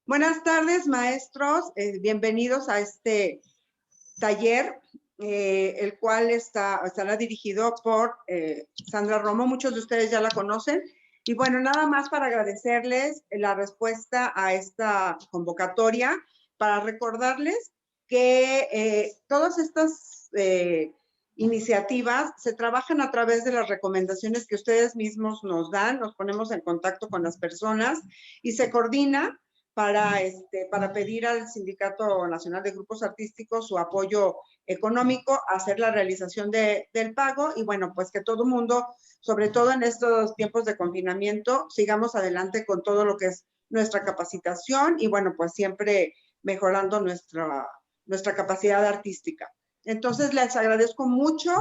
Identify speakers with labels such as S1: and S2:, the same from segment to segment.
S1: Buenas tardes, maestros. Bienvenidos a este taller, el cual estará dirigido por Sandra Romo. Muchos de ustedes ya la conocen. Y bueno, nada más para agradecerles la respuesta a esta convocatoria, para recordarles que todas estas iniciativas se trabajan a través de las recomendaciones que ustedes mismos nos dan. Nos ponemos en contacto con las personas y se coordina para pedir al Sindicato Nacional de Grupos Artísticos su apoyo económico, hacer la realización del pago y bueno, pues que todo el mundo, sobre todo en estos tiempos de confinamiento, sigamos adelante con todo lo que es nuestra capacitación y bueno, pues siempre mejorando nuestra capacidad artística. Entonces, les agradezco mucho,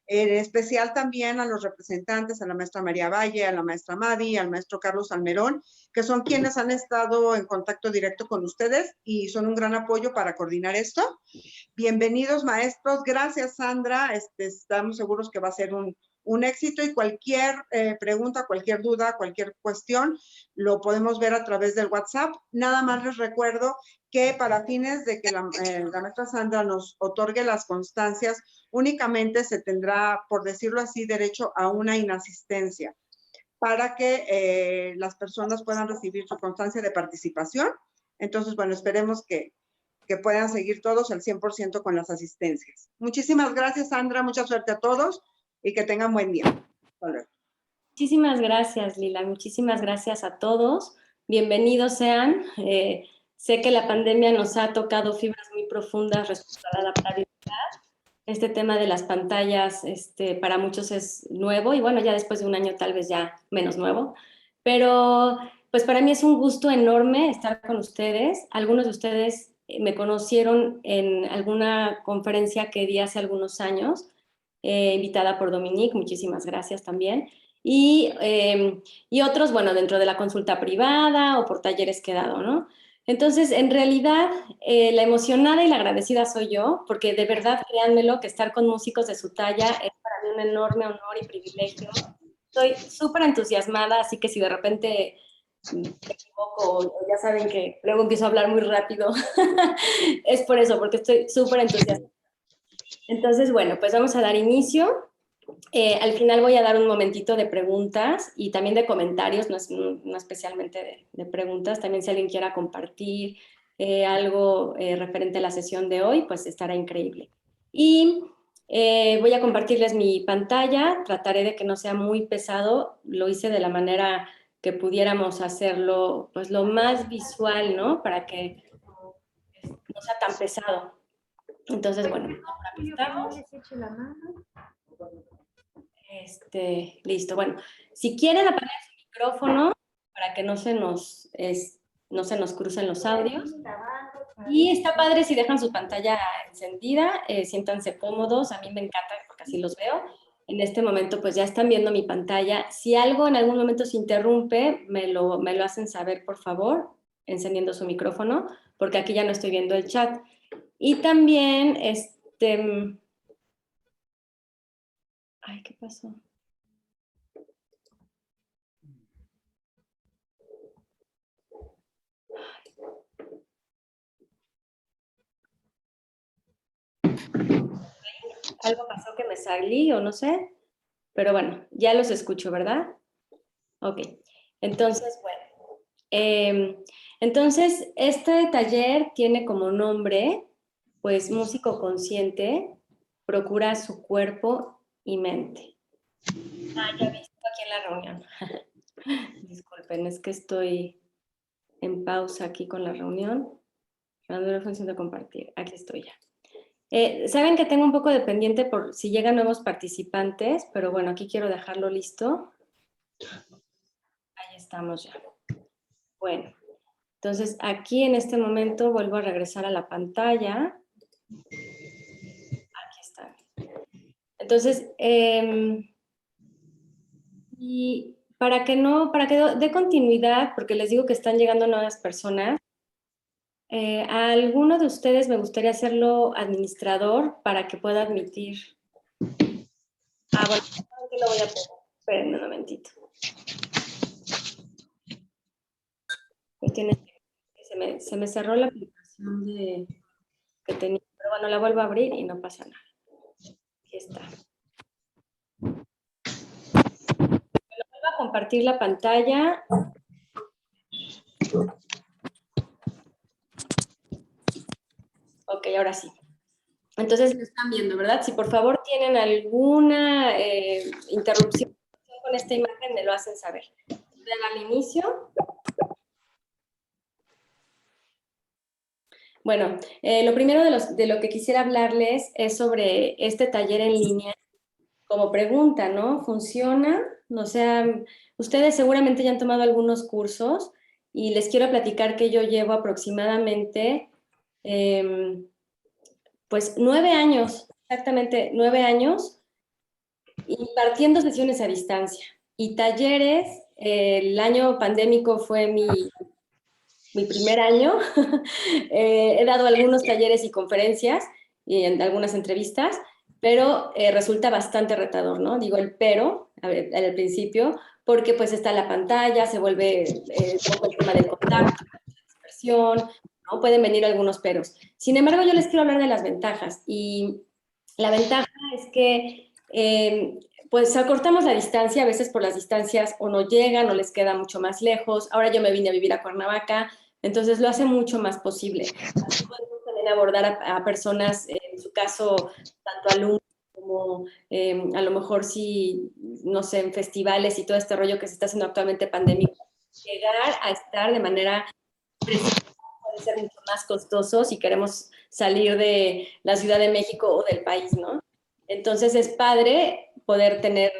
S1: en especial también a los representantes, a la maestra María Valle, a la maestra Madi, al maestro Carlos Almerón, que son quienes han estado en contacto directo con ustedes y son un gran apoyo para coordinar esto. Bienvenidos, maestros. Gracias, Sandra. Estamos seguros que va a ser un éxito y cualquier pregunta, cualquier duda, cualquier cuestión, lo podemos ver a través del WhatsApp. Nada más les recuerdo que para fines de que la maestra Sandra nos otorgue las constancias, únicamente se tendrá, por decirlo así, derecho a una inasistencia para que las personas puedan recibir su constancia de participación. Entonces, bueno, esperemos que puedan seguir todos al 100% con las asistencias. Muchísimas gracias, Sandra. Mucha suerte a todos y que tengan buen día. Hasta luego.
S2: Muchísimas gracias, Lila. Muchísimas gracias a todos. Bienvenidos sean. Sé que la pandemia nos ha tocado fibras muy profundas respecto a la adaptabilidad. Este tema de las pantallas para muchos es nuevo y bueno, ya después de un año tal vez ya menos nuevo. Pero pues para mí es un gusto enorme estar con ustedes. Algunos de ustedes me conocieron en alguna conferencia que di hace algunos años, invitada por Dominique. Muchísimas gracias también. Y otros, bueno, dentro de la consulta privada o por talleres que he dado, ¿no? Entonces, en realidad, la emocionada y la agradecida soy yo, porque de verdad, créanmelo, que estar con músicos de su talla es para mí un enorme honor y privilegio. Estoy súper entusiasmada, así que si de repente me equivoco o ya saben que luego empiezo a hablar muy rápido, es por eso, porque estoy súper entusiasmada. Entonces, bueno, pues vamos a dar inicio. Al final voy a dar un momentito de preguntas y también de comentarios, no especialmente de preguntas. También si alguien quiera compartir algo referente a la sesión de hoy, pues estará increíble. Y voy a compartirles mi pantalla. Trataré de que no sea muy pesado. Lo hice de la manera que pudiéramos hacerlo, pues lo más visual, ¿no? Para que no sea tan pesado. Entonces, bueno, aquí estamos. Listo. Bueno, si quieren apagar su micrófono para que no se nos crucen los audios. Y está padre si dejan su pantalla encendida, siéntanse cómodos, a mí me encanta porque así los veo. En este momento pues ya están viendo mi pantalla. Si algo en algún momento se interrumpe, me lo hacen saber, por favor, encendiendo su micrófono, porque aquí ya no estoy viendo el chat. Y también, ay, ¿qué pasó? Algo pasó que me salí o no sé, pero bueno, ya los escucho, ¿verdad? Ok, entonces, bueno. Entonces, este taller tiene como nombre, pues, músico consciente, procura su cuerpo y mente. Ya he visto aquí en la reunión. Disculpen, es que estoy en pausa aquí con la reunión. Dando la función de compartir. Aquí estoy ya. Saben que tengo un poco de pendiente por si llegan nuevos participantes, pero bueno, aquí quiero dejarlo listo. Ahí estamos ya. Bueno, entonces aquí en este momento vuelvo a regresar a la pantalla. Aquí está. Entonces, y para que dé continuidad, porque les digo que están llegando nuevas personas, a alguno de ustedes me gustaría hacerlo administrador para que pueda admitir. Bueno, aquí lo voy a poner. Espérenme un momentito. Cuestiones que se me cerró la aplicación que tenía, pero bueno, la vuelvo a abrir y no pasa nada. Aquí está. Vuelvo a compartir la pantalla. Ok, ahora sí. Entonces lo están viendo, ¿verdad? Si por favor tienen alguna interrupción con esta imagen, me lo hacen saber. Voy a darle inicio. Bueno, lo primero de lo que quisiera hablarles es sobre este taller en línea. Como pregunta, ¿no? ¿Funciona? O sea, ustedes seguramente ya han tomado algunos cursos y les quiero platicar que yo llevo aproximadamente, pues 9 años, exactamente 9 años, impartiendo sesiones a distancia y talleres. El año pandémico fue mi primer año. He dado algunos talleres y conferencias y en algunas entrevistas, pero resulta bastante retador, ¿no? Digo el pero al principio, porque pues está la pantalla, se vuelve un poco el tema del contacto, la dispersión, ¿no? Pueden venir algunos peros. Sin embargo, yo les quiero hablar de las ventajas y la ventaja es que pues acortamos la distancia, a veces por las distancias o no llegan o les queda mucho más lejos. Ahora yo me vine a vivir a Cuernavaca, entonces lo hace mucho más posible. Así podemos también abordar a personas, en su caso, tanto alumnos como a lo mejor si, no sé, en festivales y todo este rollo que se está haciendo actualmente pandémico, llegar a estar de manera presencial puede ser mucho más costoso si queremos salir de la Ciudad de México o del país, ¿no? Entonces es padre poder tener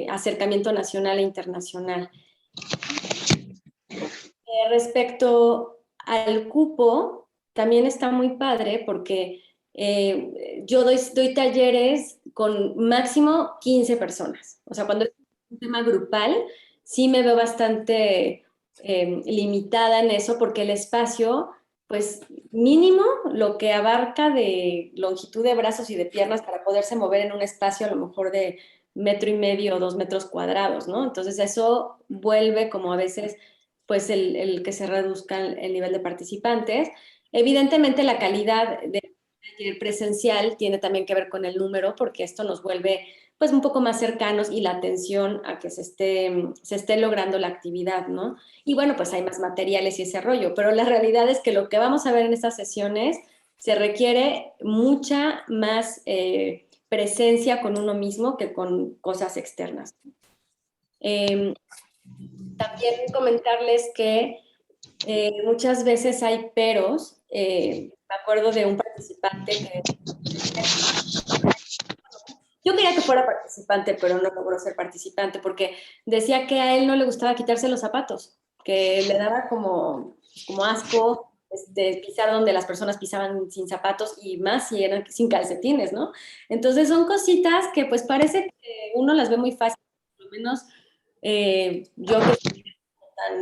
S2: acercamiento nacional e internacional. Respecto al cupo, también está muy padre porque yo doy talleres con máximo 15 personas. O sea, cuando es un tema grupal, sí me veo bastante limitada en eso porque el espacio, pues mínimo lo que abarca de longitud de brazos y de piernas para poderse mover en un espacio a lo mejor de 1,5 metros o 2 metros cuadrados, ¿no? Entonces eso vuelve como a veces pues el que se reduzca el nivel de participantes. Evidentemente la calidad del taller presencial tiene también que ver con el número, porque esto nos vuelve pues un poco más cercanos y la atención a que se esté logrando la actividad, ¿no? Y bueno, pues hay más materiales y ese rollo, pero la realidad es que lo que vamos a ver en estas sesiones se requiere mucha más presencia con uno mismo que con cosas externas. También comentarles que muchas veces hay peros. Me acuerdo de un participante que yo quería que fuera participante, pero no logró ser participante porque decía que a él no le gustaba quitarse los zapatos, que le daba como asco pisar donde las personas pisaban sin zapatos y más si eran sin calcetines, ¿no? Entonces son cositas que pues parece que uno las ve muy fácil, por lo menos yo que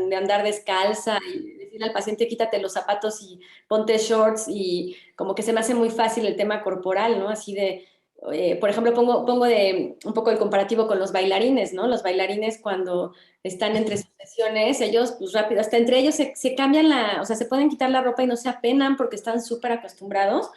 S2: de andar descalza y decirle al paciente quítate los zapatos y ponte shorts y como que se me hace muy fácil el tema corporal, ¿no? Así de, por ejemplo, pongo de un poco el comparativo con los bailarines, ¿no? Los bailarines cuando están entre sus sesiones, ellos pues rápido, hasta entre ellos se cambian o sea, se pueden quitar la ropa y no se apenan porque están súper acostumbrados.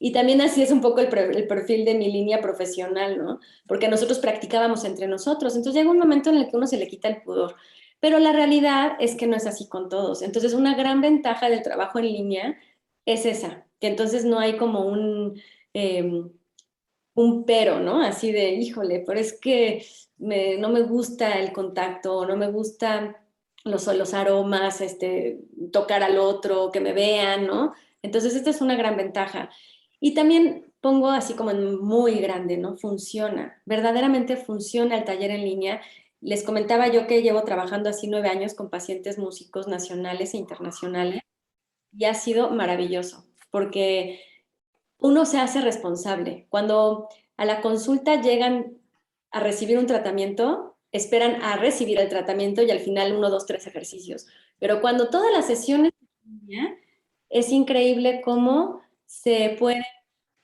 S2: Y también así es un poco el perfil de mi línea profesional, ¿no? Porque nosotros practicábamos entre nosotros. Entonces llega un momento en el que uno se le quita el pudor. Pero la realidad es que no es así con todos. Entonces, una gran ventaja del trabajo en línea es esa, que entonces no hay como un pero, ¿no? Así de, híjole, pero es que no me gusta el contacto, no me gustan los aromas, tocar al otro, que me vean, ¿no? Entonces, esta es una gran ventaja. Y también pongo así como en muy grande, ¿no? Funciona, verdaderamente funciona el taller en línea. Les comentaba yo que llevo trabajando así 9 años con pacientes músicos nacionales e internacionales y ha sido maravilloso porque uno se hace responsable. Cuando a la consulta llegan a recibir un tratamiento, esperan a recibir el tratamiento y al final 1, 2, 3 ejercicios. Pero cuando todas las sesiones en línea, es increíble cómo se puede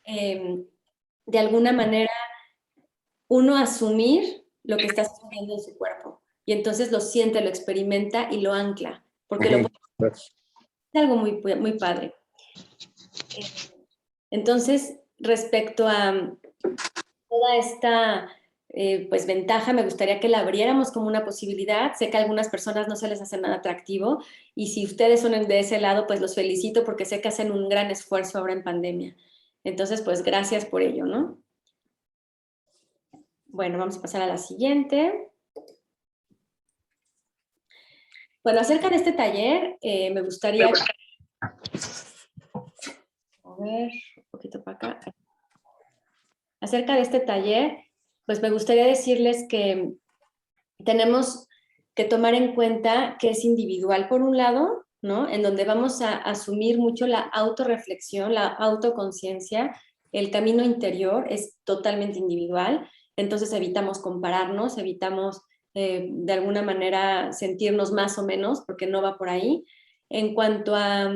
S2: de alguna manera uno asumir lo que está sucediendo en su cuerpo. Y entonces lo siente, lo experimenta y lo ancla. Porque lo Es algo muy, muy padre. Entonces, respecto a toda esta pues ventaja, me gustaría que la abriéramos como una posibilidad. Sé que a algunas personas no se les hace nada atractivo y si ustedes son de ese lado, pues los felicito porque sé que hacen un gran esfuerzo ahora en pandemia. Entonces, pues gracias por ello, ¿no? Bueno, vamos a pasar a la siguiente. Bueno, acerca de este taller, me gustaría... A ver, un poquito para acá. Acerca de este taller, pues me gustaría decirles que tenemos que tomar en cuenta que es individual por un lado, ¿no? En donde vamos a asumir mucho la autorreflexión, la autoconciencia, el camino interior es totalmente individual, entonces evitamos compararnos, evitamos de alguna manera sentirnos más o menos, porque no va por ahí. En cuanto a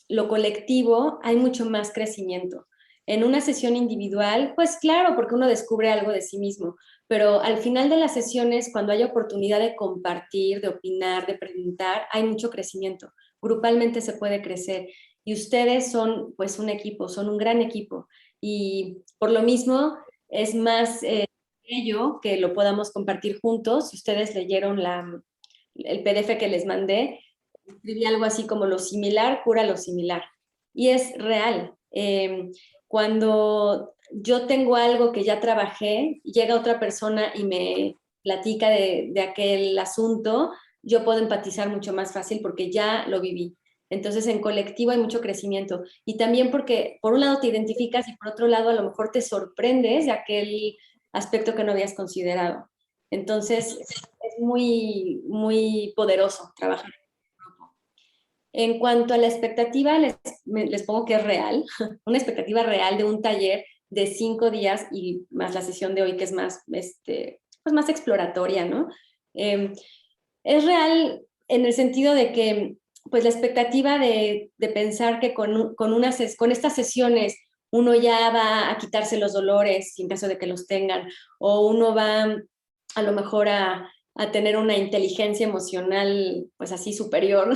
S2: lo colectivo, hay mucho más crecimiento. En una sesión individual, pues claro, porque uno descubre algo de sí mismo, pero al final de las sesiones, cuando hay oportunidad de compartir, de opinar, de preguntar, hay mucho crecimiento. Grupalmente se puede crecer y ustedes son pues un equipo, son un gran equipo y por lo mismo es más bello que lo podamos compartir juntos. Si ustedes leyeron el PDF que les mandé, escribí algo así como lo similar cura lo similar y es real. Cuando yo tengo algo que ya trabajé, llega otra persona y me platica de aquel asunto, yo puedo empatizar mucho más fácil porque ya lo viví. Entonces, en colectivo hay mucho crecimiento. Y también porque, por un lado, te identificas y por otro lado, a lo mejor te sorprendes de aquel aspecto que no habías considerado. Entonces, es muy, muy poderoso trabajar. En cuanto a la expectativa, les pongo que es real, una expectativa real de un taller de 5 días y más la sesión de hoy que es más, pues más exploratoria, ¿no? Es real en el sentido de que pues la expectativa de pensar que con estas sesiones uno ya va a quitarse los dolores en caso de que los tengan, o uno va a lo mejor a tener una inteligencia emocional pues así superior,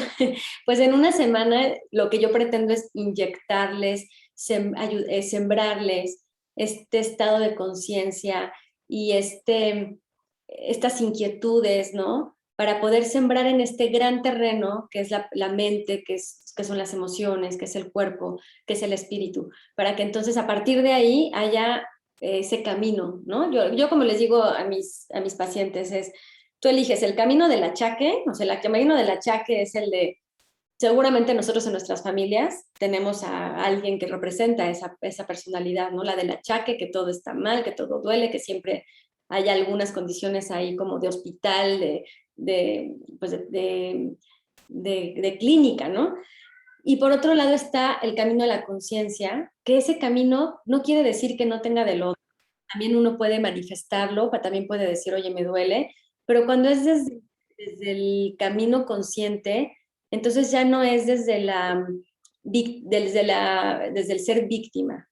S2: pues en una semana lo que yo pretendo es inyectarles, sembrarles este estado de conciencia y estas inquietudes, ¿no? Para poder sembrar en este gran terreno que es la mente, que son las emociones, que es el cuerpo, que es el espíritu, para que entonces a partir de ahí haya ese camino, ¿no? Yo como les digo a mis pacientes es, tú eliges el camino del achaque, o sea, el camino del achaque es el de, seguramente nosotros en nuestras familias tenemos a alguien que representa esa personalidad, ¿no? La del achaque, que todo está mal, que todo duele, que siempre hay algunas condiciones ahí como de hospital, pues de clínica, ¿no? Y por otro lado está el camino a la conciencia, que ese camino no quiere decir que no tenga del otro. También uno puede manifestarlo, también puede decir, oye, me duele, pero cuando es desde el camino consciente, entonces ya no es desde el ser víctima,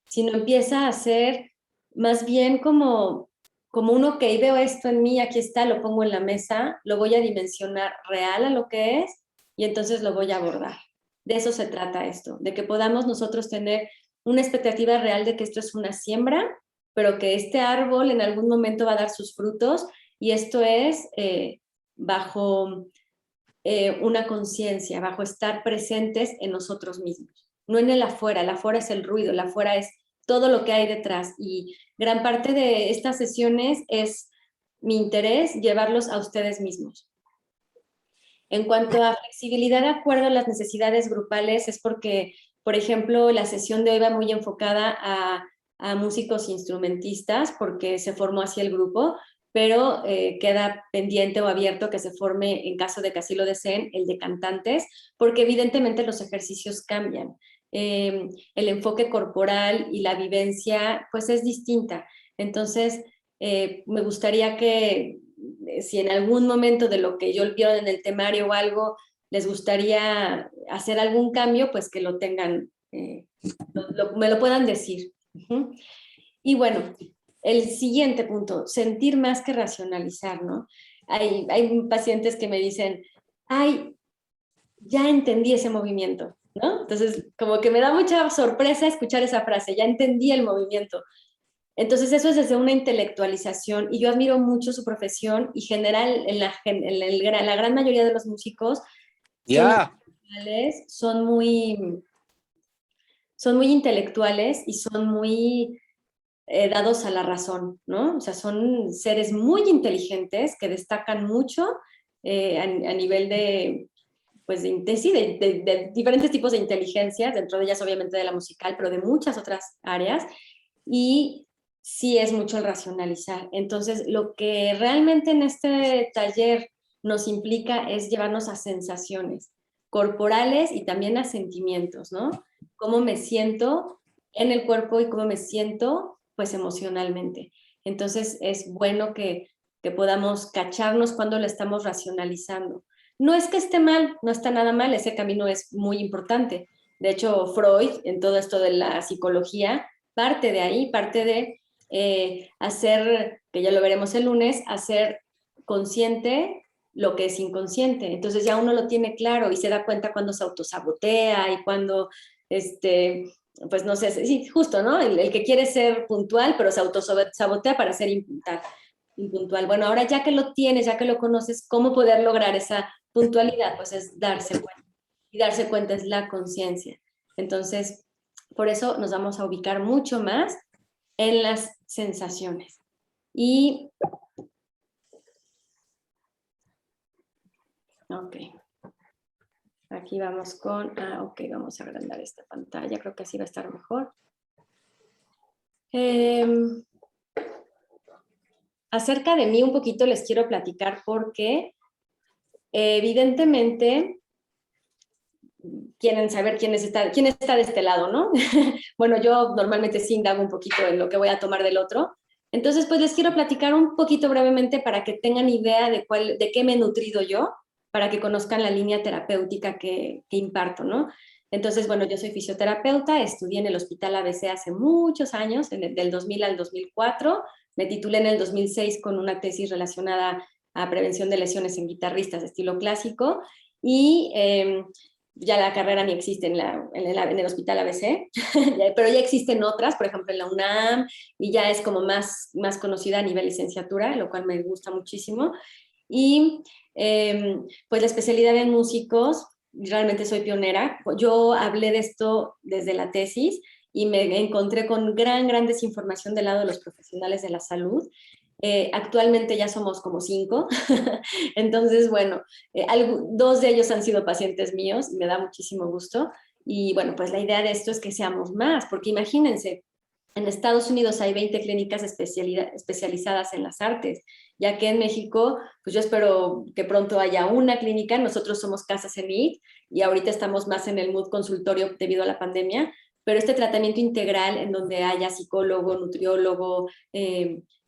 S2: sino empieza a ser más bien como un, ok, veo esto en mí, aquí está, lo pongo en la mesa, lo voy a dimensionar real a lo que es y entonces lo voy a abordar. De eso se trata esto, de que podamos nosotros tener una expectativa real de que esto es una siembra, pero que este árbol en algún momento va a dar sus frutos y esto es bajo una conciencia, bajo estar presentes en nosotros mismos, no en el afuera es el ruido, el afuera es todo lo que hay detrás y gran parte de estas sesiones es mi interés llevarlos a ustedes mismos. En cuanto a flexibilidad de acuerdo a las necesidades grupales, es porque, por ejemplo, la sesión de hoy va muy enfocada a músicos instrumentistas, porque se formó así el grupo, pero queda pendiente o abierto que se forme, en caso de que así lo deseen, el de cantantes, porque evidentemente los ejercicios cambian. El enfoque corporal y la vivencia, pues es distinta. Entonces, me gustaría que si en algún momento de lo que yo vieron en el temario o algo les gustaría hacer algún cambio, pues que lo tengan, me lo puedan decir. Y bueno, el siguiente punto, sentir más que racionalizar, ¿no? Hay pacientes que me dicen, ay, ya entendí ese movimiento, ¿no? Entonces, como que me da mucha sorpresa escuchar esa frase, ya entendí el movimiento. Entonces, eso es desde una intelectualización y yo admiro mucho su profesión y general, la gran mayoría de los músicos
S3: Ya.
S2: son muy intelectuales y son muy dados a la razón, ¿no? O sea, son seres muy inteligentes que destacan mucho a nivel de, pues, sí, de diferentes tipos de inteligencias, dentro de ellas obviamente de la musical, pero de muchas otras áreas, y sí es mucho el racionalizar. Entonces, lo que realmente en este taller nos implica es llevarnos a sensaciones corporales y también a sentimientos, ¿no? Cómo me siento en el cuerpo y cómo me siento, pues, emocionalmente. Entonces, es bueno que podamos cacharnos cuando lo estamos racionalizando. No es que esté mal, no está nada mal, ese camino es muy importante. De hecho, Freud, en todo esto de la psicología, parte de ahí, parte de hacer, que ya lo veremos el lunes, hacer consciente lo que es inconsciente. Entonces ya uno lo tiene claro y se da cuenta cuando se autosabotea y cuando, pues no sé, sí, justo, ¿no? El que quiere ser puntual, pero se autosabotea para ser impuntual. Bueno, ahora ya que lo tienes, ya que lo conoces, ¿cómo poder lograr esa puntualidad? Pues es darse cuenta. Y darse cuenta es la conciencia. Entonces, por eso nos vamos a ubicar mucho más en las sensaciones. Y, ok, aquí vamos con, ok, vamos a agrandar esta pantalla, creo que así va a estar mejor. Acerca de mí un poquito les quiero platicar porque evidentemente quieren saber quién está de este lado, ¿no? Bueno, yo normalmente sí indago un poquito en lo que voy a tomar del otro. Entonces, pues les quiero platicar un poquito brevemente para que tengan idea de qué me he nutrido yo, para que conozcan la línea terapéutica que imparto, ¿no? Entonces, bueno, yo soy fisioterapeuta, estudié en el Hospital ABC hace muchos años, del 2000 al 2004, me titulé en el 2006 con una tesis relacionada a prevención de lesiones en guitarristas de estilo clásico y ya la carrera ni existe en el Hospital ABC, pero ya existen otras, por ejemplo en la UNAM, y ya es como más conocida a nivel licenciatura, lo cual me gusta muchísimo. Y pues la especialidad en músicos, realmente soy pionera. Yo hablé de esto desde la tesis y me encontré con gran desinformación del lado de los profesionales de la salud. Actualmente ya somos como 5, entonces, bueno, 2 de ellos han sido pacientes míos, me da muchísimo gusto. Y bueno, pues la idea de esto es que seamos más, porque imagínense, en Estados Unidos hay 20 clínicas especializadas en las artes, ya que en México, pues yo espero que pronto haya una clínica. Nosotros somos Casa Cenit y ahorita estamos más en el mood consultorio debido a la pandemia, pero este tratamiento integral en donde haya psicólogo, nutriólogo,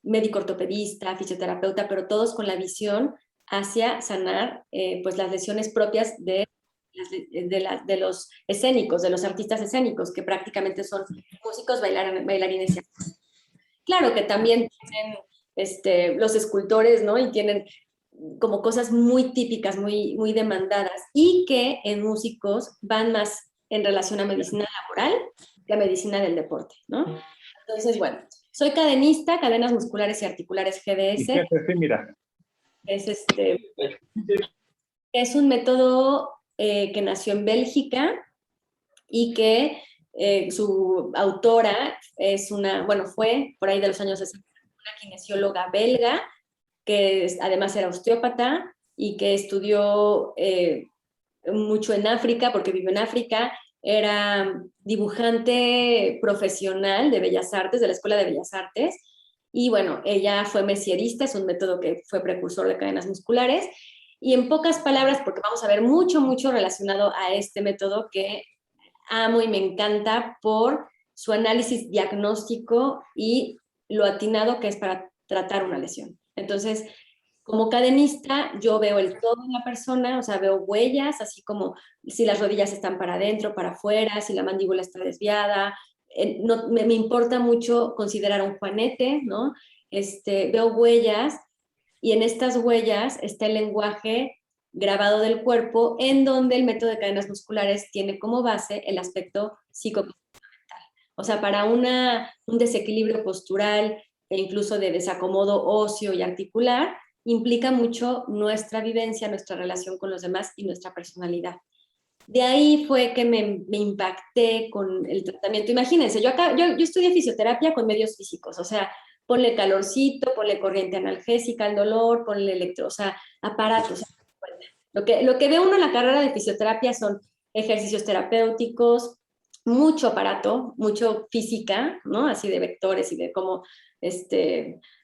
S2: médico ortopedista, fisioterapeuta, pero todos con la visión hacia sanar pues las lesiones propias de los escénicos, de los artistas escénicos, que prácticamente son músicos, bailarines. Claro que también tienen los escultores, ¿no? Y tienen como cosas muy típicas, muy demandadas, y que en músicos van más en relación a medicina laboral que a medicina del deporte, ¿no? Entonces, bueno, soy cadenista, cadenas musculares y articulares GDS.
S3: Sí, mira.
S2: Es un método que nació en Bélgica y que su autora fue por ahí de los años 60, una kinesióloga belga que además era osteópata y que estudió mucho en África, porque vivió en África, era dibujante profesional de Bellas Artes, de la Escuela de Bellas Artes, y bueno, ella fue mesierista, es un método que fue precursor de cadenas musculares, y en pocas palabras, porque vamos a ver mucho relacionado a este método que amo y me encanta por su análisis diagnóstico y lo atinado que es para tratar una lesión. Entonces, como cadenista, yo veo el todo de la persona, o sea, veo huellas, así como si las rodillas están para adentro, para afuera, si la mandíbula está desviada. No, me importa mucho considerar un juanete, ¿no? Veo huellas y en estas huellas está el lenguaje grabado del cuerpo, en donde el método de cadenas musculares tiene como base el aspecto psicofundamental. O sea, para un desequilibrio postural e incluso de desacomodo óseo y articular, implica mucho nuestra vivencia, nuestra relación con los demás y nuestra personalidad. De ahí fue que me impacté con el tratamiento. Imagínense, yo estudié fisioterapia con medios físicos, o sea, ponle calorcito, ponle corriente analgésica al dolor, ponle o sea, aparatos. Lo que ve uno en la carrera de fisioterapia son ejercicios terapéuticos, mucho aparato, mucho física, ¿no? Así de vectores y de cómo,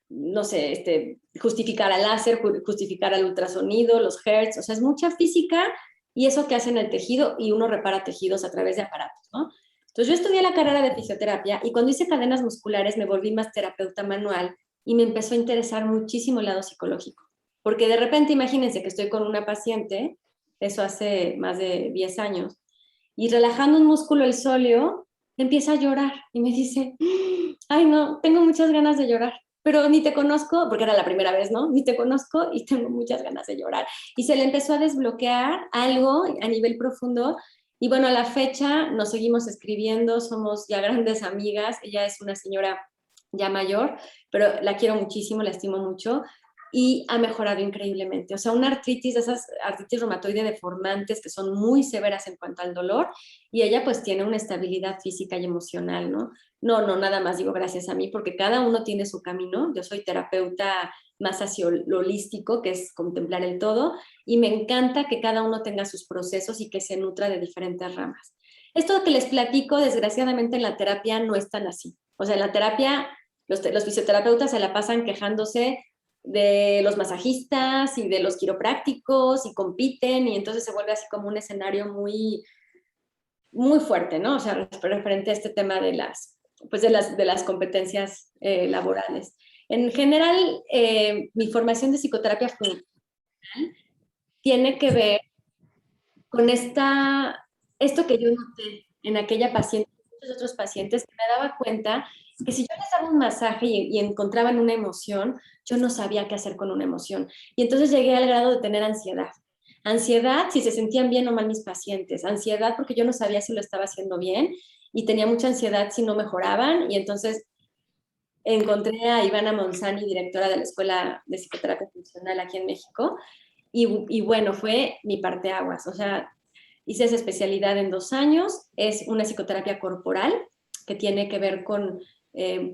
S2: no sé, justificar al láser, justificar al ultrasonido, los hertz, o sea, es mucha física y eso que hace en el tejido y uno repara tejidos a través de aparatos, ¿no? Entonces yo estudié la carrera de fisioterapia y cuando hice cadenas musculares me volví más terapeuta manual y me empezó a interesar muchísimo el lado psicológico. Porque de repente imagínense que estoy con una paciente, eso hace más de 10 años, y relajando un músculo el sóleo, empieza a llorar y me dice, ay no, tengo muchas ganas de llorar, pero ni te conozco, porque era la primera vez, ¿no? Ni te conozco y tengo muchas ganas de llorar. Y se le empezó a desbloquear algo a nivel profundo y bueno, a la fecha nos seguimos escribiendo, somos ya grandes amigas, ella es una señora ya mayor, pero la quiero muchísimo, la estimo mucho y ha mejorado increíblemente. O sea, una artritis, de esas artritis reumatoide deformantes que son muy severas en cuanto al dolor, y ella pues tiene una estabilidad física y emocional, ¿no? No, nada más digo gracias a mí, porque cada uno tiene su camino. Yo soy terapeuta más hacia lo holístico, que es contemplar el todo, y me encanta que cada uno tenga sus procesos y que se nutra de diferentes ramas. Esto que les platico, desgraciadamente en la terapia no es tan así. O sea, en la terapia los fisioterapeutas se la pasan quejándose de los masajistas y de los quiroprácticos y compiten y entonces se vuelve así como un escenario muy, muy fuerte, ¿no? O sea, referente a este tema de las competencias laborales. En general, mi formación de psicoterapia funcional tiene que ver con esto que yo noté en aquella paciente y muchos otros pacientes, que me daba cuenta que si yo les daba un masaje y encontraban una emoción, yo no sabía qué hacer con una emoción. Y entonces llegué al grado de tener ansiedad. Ansiedad si se sentían bien o mal mis pacientes. Ansiedad porque yo no sabía si lo estaba haciendo bien y tenía mucha ansiedad si no mejoraban. Y entonces encontré a Ivana Monzani, directora de la Escuela de Psicoterapia Funcional aquí en México. Y bueno, fue mi parteaguas. O sea, hice esa especialidad en 2 años. Es una psicoterapia corporal que tiene que ver con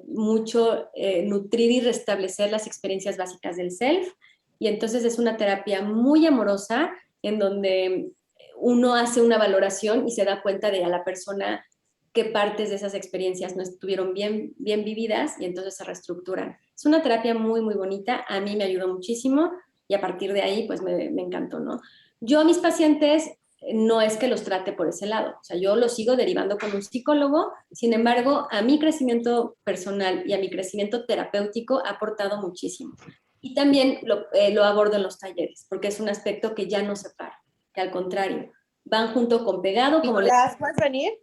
S2: mucho nutrir y restablecer las experiencias básicas del self. Y entonces es una terapia muy amorosa en donde uno hace una valoración y se da cuenta de a la persona qué partes de esas experiencias no estuvieron bien vividas y entonces se reestructuran. Es una terapia muy, muy bonita. A mí me ayudó muchísimo y a partir de ahí pues me encantó, ¿no? Yo a mis pacientes no es que los trate por ese lado, o sea, yo los sigo derivando con un psicólogo, sin embargo, a mi crecimiento personal y a mi crecimiento terapéutico ha aportado muchísimo. Y también lo abordo en los talleres, porque es un aspecto que ya no separa, que al contrario, van junto con pegado, como les...
S4: ¿Puedes venir?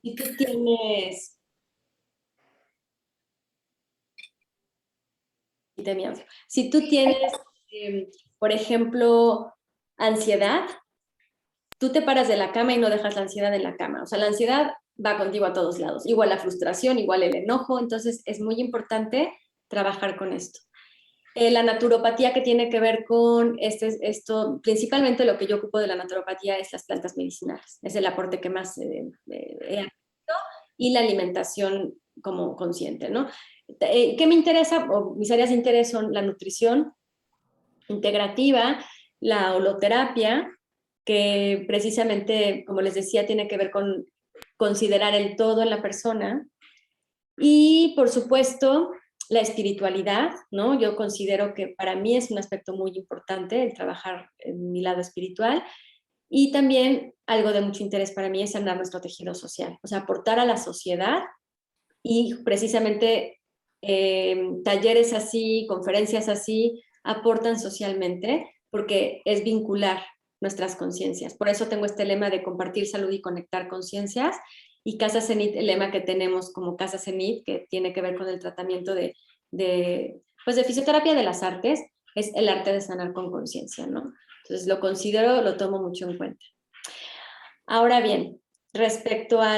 S2: Si tú tienes... Si tú tienes, por ejemplo, ansiedad, tú te paras de la cama y no dejas la ansiedad en la cama. O sea, la ansiedad va contigo a todos lados. Igual la frustración, igual el enojo. Entonces, es muy importante trabajar con esto. La naturopatía que tiene que ver con esto, principalmente lo que yo ocupo de la naturopatía es las plantas medicinales. Es el aporte que más he aprendido y la alimentación como consciente, ¿no? ¿Qué me interesa? O mis áreas de interés son la nutrición integrativa, la holoterapia, que precisamente, como les decía, tiene que ver con considerar el todo en la persona. Y, por supuesto, la espiritualidad, ¿no? Yo considero que para mí es un aspecto muy importante el trabajar en mi lado espiritual. Y también algo de mucho interés para mí es sanar nuestro tejido social, o sea, aportar a la sociedad y precisamente talleres así, conferencias así, aportan socialmente porque es vincular nuestras conciencias. Por eso tengo este lema de compartir salud y conectar conciencias. Y Casa Zenit, el lema que tenemos como Casa Zenit, que tiene que ver con el tratamiento de fisioterapia de las artes, es el arte de sanar con conciencia, ¿no? Entonces lo considero, lo tomo mucho en cuenta. Ahora bien, respecto a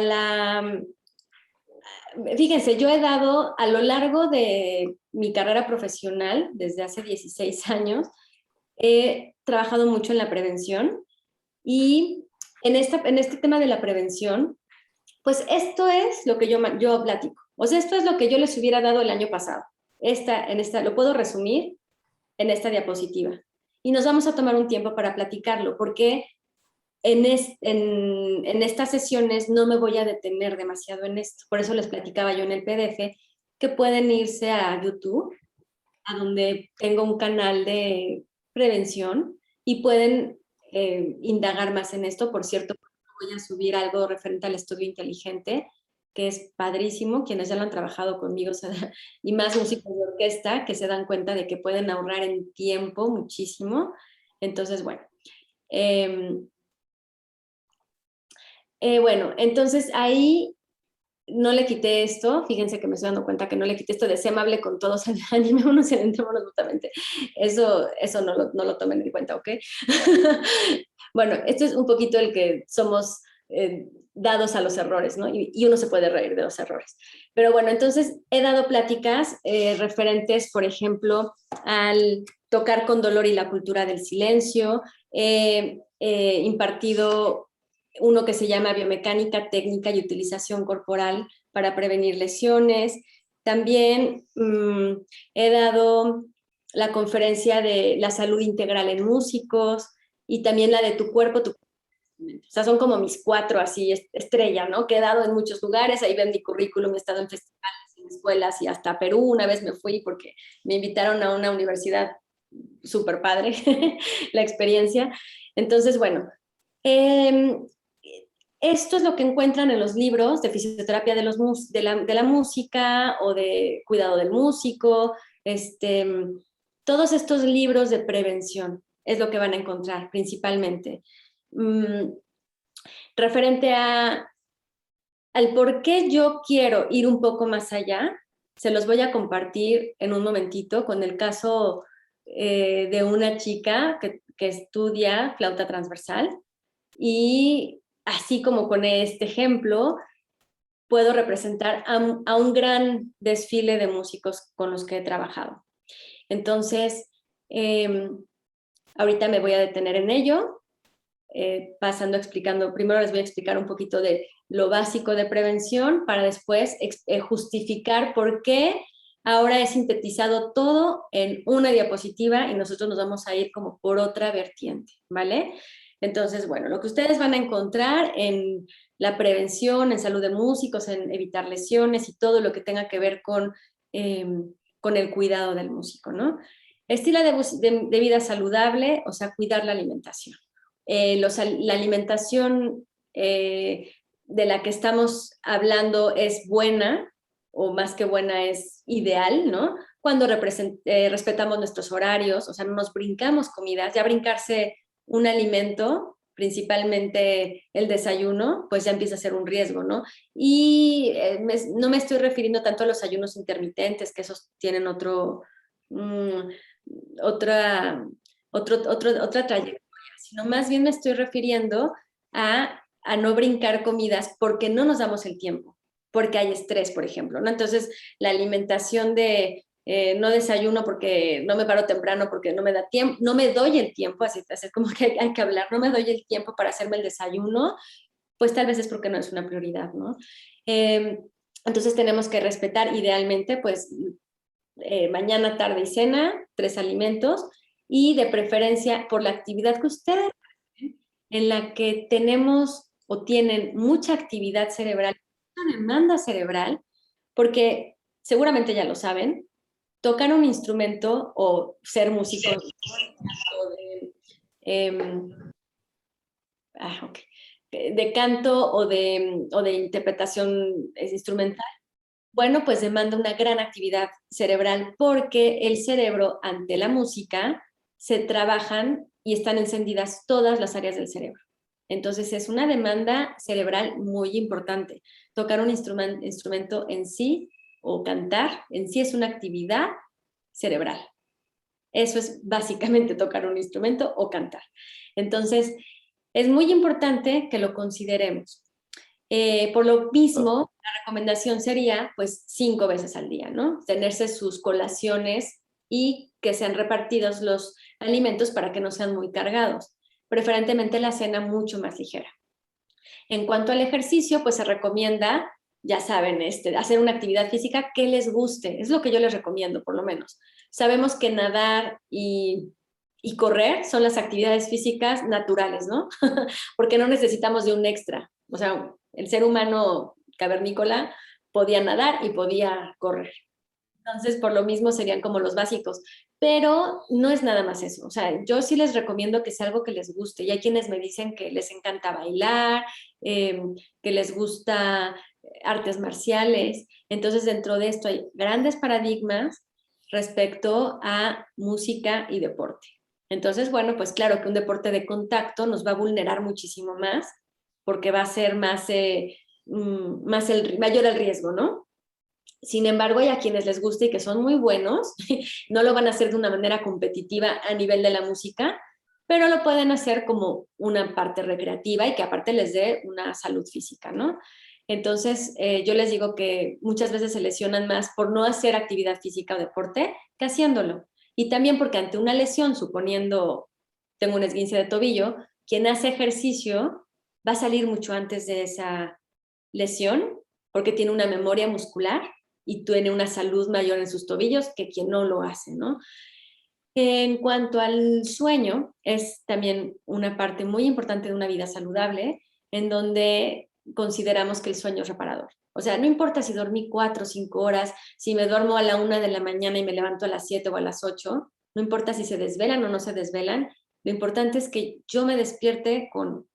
S2: fíjense, yo he dado a lo largo de mi carrera profesional, desde hace 16 años, he trabajado mucho en la prevención y en este tema de la prevención, pues esto es lo que yo platico. O sea, esto es lo que yo les hubiera dado el año pasado. Lo puedo resumir en esta diapositiva. Y nos vamos a tomar un tiempo para platicarlo, porque en estas sesiones no me voy a detener demasiado en esto. Por eso les platicaba yo en el PDF que pueden irse a YouTube, a donde tengo un canal de prevención y pueden indagar más en esto. Por cierto, voy a subir algo referente al estudio inteligente, que es padrísimo. Quienes ya lo han trabajado conmigo y más músicos de orquesta que se dan cuenta de que pueden ahorrar en tiempo muchísimo. Entonces, bueno. Bueno, entonces ahí no le quité esto, fíjense que me estoy dando cuenta que no le quité esto de sé amable con todos, animémonos y alentrémonos mutuamente. Eso no lo tomen en cuenta, ¿ok? Bueno, esto es un poquito el que somos dados a los errores, ¿no? Y uno se puede reír de los errores. Pero bueno, entonces he dado pláticas referentes, por ejemplo, al tocar con dolor y la cultura del silencio. Impartido uno que se llama biomecánica, técnica y utilización corporal para prevenir lesiones. También he dado la conferencia de la salud integral en músicos y también la de tu cuerpo, tu o sea, son como mis 4 así estrella, ¿no? Que he dado en muchos lugares, ahí ven mi currículum, he estado en festivales, en escuelas y hasta Perú una vez me fui porque me invitaron a una universidad súper padre la experiencia. Entonces, bueno, esto es lo que encuentran en los libros de fisioterapia de la música o de cuidado del músico, todos estos libros de prevención es lo que van a encontrar principalmente. Referente al por qué yo quiero ir un poco más allá, se los voy a compartir en un momentito con el caso de una chica que estudia flauta transversal y así como con este ejemplo puedo representar a un gran desfile de músicos con los que he trabajado. Entonces, ahorita me voy a detener en ello. Primero les voy a explicar un poquito de lo básico de prevención para después justificar por qué ahora he sintetizado todo en una diapositiva y nosotros nos vamos a ir como por otra vertiente, ¿vale? Entonces, bueno, lo que ustedes van a encontrar en la prevención, en salud de músicos, en evitar lesiones y todo lo que tenga que ver con el cuidado del músico, ¿no? Estilo de vida saludable, o sea, cuidar la alimentación. La alimentación de la que estamos hablando es buena, o más que buena es ideal, ¿no? Cuando respetamos nuestros horarios, o sea, no nos brincamos comidas, ya brincarse un alimento, principalmente el desayuno, pues ya empieza a ser un riesgo, ¿no? Y no me estoy refiriendo tanto a los ayunos intermitentes, que esos tienen otra trayectoria, sino más bien me estoy refiriendo a no brincar comidas porque no nos damos el tiempo, porque hay estrés, por ejemplo, ¿no? Entonces, la alimentación de no desayuno porque no me paro temprano, porque no me da tiempo, no me doy el tiempo, así como que hay que hablar, no me doy el tiempo para hacerme el desayuno, pues tal vez es porque no es una prioridad, ¿no? Entonces tenemos que respetar idealmente, pues, mañana, tarde y cena, 3 alimentos, y de preferencia por la actividad que ustedes hacen, en la que tenemos o tienen mucha actividad cerebral, mucha demanda cerebral, porque seguramente ya lo saben, tocar un instrumento o ser músico de canto o de interpretación instrumental, bueno, pues demanda una gran actividad cerebral porque el cerebro ante la música se trabajan y están encendidas todas las áreas del cerebro. Entonces es una demanda cerebral muy importante. Tocar un instrumento en sí o cantar en sí es una actividad cerebral. Eso es básicamente tocar un instrumento o cantar. Entonces, es muy importante que lo consideremos. Por lo mismo, la recomendación sería pues 5 veces al día, ¿no? Tenerse sus colaciones y que sean repartidos los alimentos para que no sean muy cargados. Preferentemente la cena mucho más ligera. En cuanto al ejercicio, pues se recomienda, ya saben, hacer una actividad física que les guste. Es lo que yo les recomiendo, por lo menos. Sabemos que nadar y correr son las actividades físicas naturales, ¿no? Porque no necesitamos de un extra. O sea, el ser humano cavernícola podía nadar y podía correr. Entonces, por lo mismo serían como los básicos. Pero no es nada más eso. O sea, yo sí les recomiendo que sea algo que les guste. Y hay quienes me dicen que les encanta bailar, que les gusta artes marciales. Entonces, dentro de esto hay grandes paradigmas respecto a música y deporte. Entonces, bueno, pues claro que un deporte de contacto nos va a vulnerar muchísimo más porque va a ser mayor el riesgo, ¿no? Sin embargo, hay a quienes les gusta y que son muy buenos, no lo van a hacer de una manera competitiva a nivel de la música, pero lo pueden hacer como una parte recreativa y que aparte les dé una salud física, ¿no? Entonces, yo les digo que muchas veces se lesionan más por no hacer actividad física o deporte que haciéndolo. Y también porque ante una lesión, suponiendo tengo un esguince de tobillo, quien hace ejercicio va a salir mucho antes de esa lesión porque tiene una memoria muscular y tiene una salud mayor en sus tobillos que quien no lo hace, ¿no? En cuanto al sueño, es también una parte muy importante de una vida saludable, en donde consideramos que el sueño es reparador. O sea, no importa si dormí 4 o 5 horas, si me duermo a la 1 de la mañana y me levanto a las 7 o a las 8, no importa si se desvelan o no se desvelan, lo importante es que yo me despierte con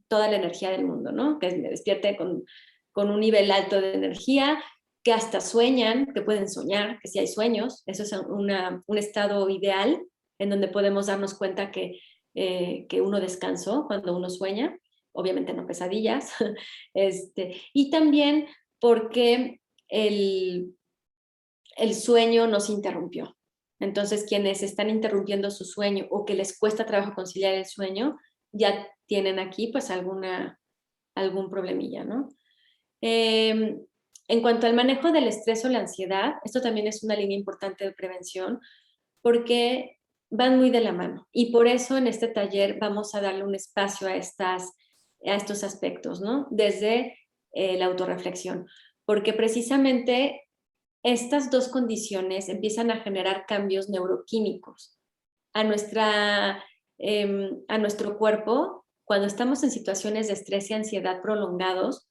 S2: toda la energía del mundo, ¿no? Que me despierte con un nivel alto de energía, que hasta sueñan, que pueden soñar, que si hay sueños, eso es un estado ideal en donde podemos darnos cuenta que uno descansó cuando uno sueña, obviamente no pesadillas, y también porque el sueño no se interrumpió. Entonces, quienes están interrumpiendo su sueño o que les cuesta trabajo conciliar el sueño, ya tienen aquí pues algún problemilla, ¿no? En cuanto al manejo del estrés o la ansiedad, esto también es una línea importante de prevención porque van muy de la mano y por eso en este taller vamos a darle un espacio a estos aspectos, ¿no? Desde la autorreflexión, porque precisamente estas dos condiciones empiezan a generar cambios neuroquímicos a nuestro cuerpo cuando estamos en situaciones de estrés y ansiedad prolongados.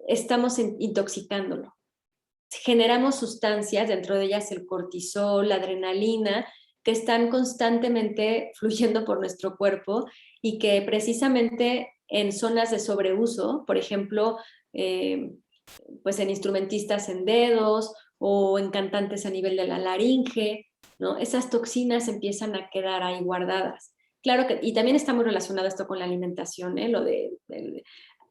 S2: Estamos intoxicándolo. Generamos sustancias, dentro de ellas el cortisol, la adrenalina, que están constantemente fluyendo por nuestro cuerpo y que precisamente en zonas de sobreuso, por ejemplo, pues en instrumentistas en dedos o en cantantes a nivel de la laringe, ¿no? Esas toxinas empiezan a quedar ahí guardadas. Claro que, y también está muy relacionado esto con la alimentación, lo del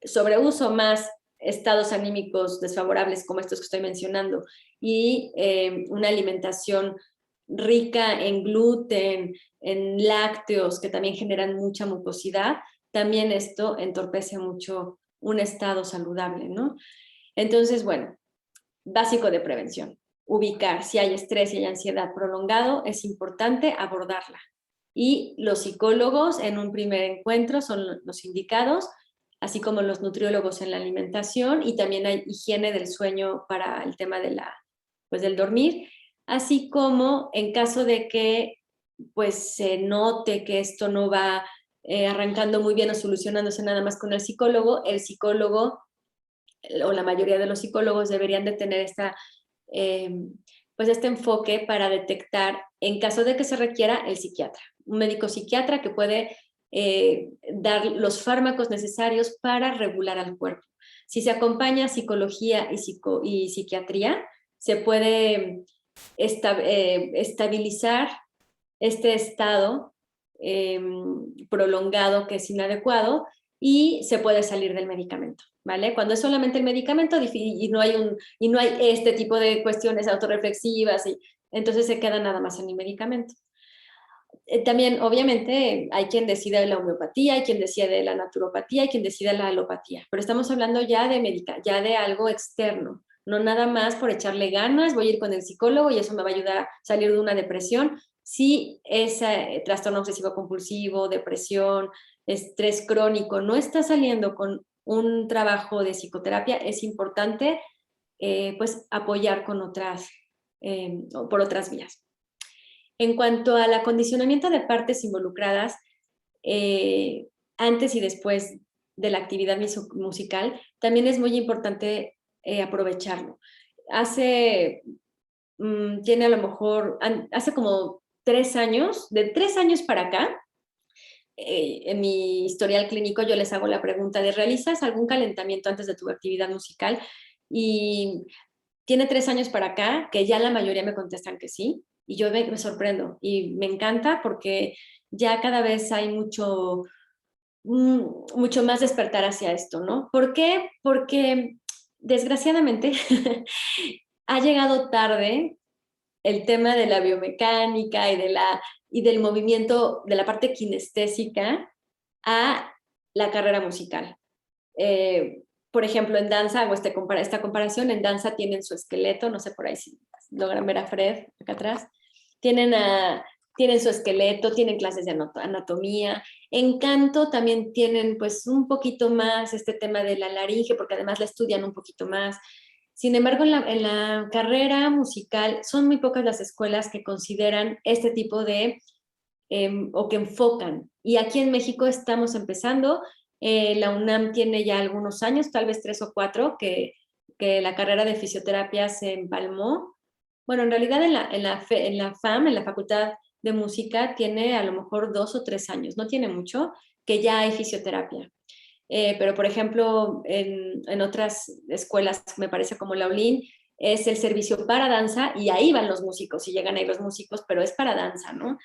S2: sobreuso más estados anímicos desfavorables como estos que estoy mencionando y una alimentación rica en gluten, en lácteos que también generan mucha mucosidad, también esto entorpece mucho un estado saludable, ¿no? Entonces, bueno, básico de prevención. Ubicar si hay estrés y hay ansiedad prolongado, es importante abordarla. Y los psicólogos en un primer encuentro son los indicados, así como los nutriólogos en la alimentación y también hay higiene del sueño para el tema del dormir, así como en caso de que pues se note que esto no va arrancando muy bien o solucionándose nada más con el psicólogo o la mayoría de los psicólogos deberían de tener este enfoque para detectar, en caso de que se requiera, el psiquiatra. Un médico psiquiatra que puede dar los fármacos necesarios para regular al cuerpo. Si se acompaña psicología y psiquiatría, se puede estabilizar este estado prolongado que es inadecuado y se puede salir del medicamento, ¿vale? Cuando es solamente el medicamento y no hay este tipo de cuestiones autorreflexivas entonces se queda nada más en mi medicamento. También, obviamente, hay quien decide de la homeopatía, hay quien decide de la naturopatía, hay quien decide de la alopatía, pero estamos hablando ya de ya de algo externo, no nada más por echarle ganas, voy a ir con el psicólogo y eso me va a ayudar a salir de una depresión. Si ese trastorno obsesivo compulsivo, depresión, estrés crónico no está saliendo con un trabajo de psicoterapia, es importante pues apoyar con por otras vías. En cuanto al acondicionamiento de partes involucradas, antes y después de la actividad musical, también es muy importante aprovecharlo. Tiene a lo mejor, hace como 3 años, de 3 años para acá, en mi historial clínico yo les hago la pregunta de ¿realizas algún calentamiento antes de tu actividad musical? Y tiene 3 años para acá, que ya la mayoría me contestan que sí, y yo me sorprendo y me encanta porque ya cada vez hay mucho más despertar hacia esto, ¿no? ¿Por qué? Porque desgraciadamente ha llegado tarde el tema de la biomecánica y del movimiento, de la parte kinestésica a la carrera musical. Por ejemplo, en danza, hago esta comparación, en danza tienen su esqueleto, no sé por ahí si logran ver a Fred acá atrás, tienen su esqueleto, tienen clases de anatomía, en canto también tienen pues un poquito más este tema de la laringe, porque además la estudian un poquito más. Sin embargo, en la carrera musical son muy pocas las escuelas que consideran este tipo de, o que enfocan. Y aquí en México estamos empezando. La UNAM tiene ya algunos años, tal vez 3 o 4, que la carrera de fisioterapia se empalmó. Bueno, en realidad en la FAM, en la Facultad de Música, tiene a lo mejor 2 o 3 años, no tiene mucho, que ya hay fisioterapia. Pero, por ejemplo, en otras escuelas, me parece como la ULIN, es el servicio para danza y ahí van los músicos y llegan ahí los músicos, pero es para danza, ¿no?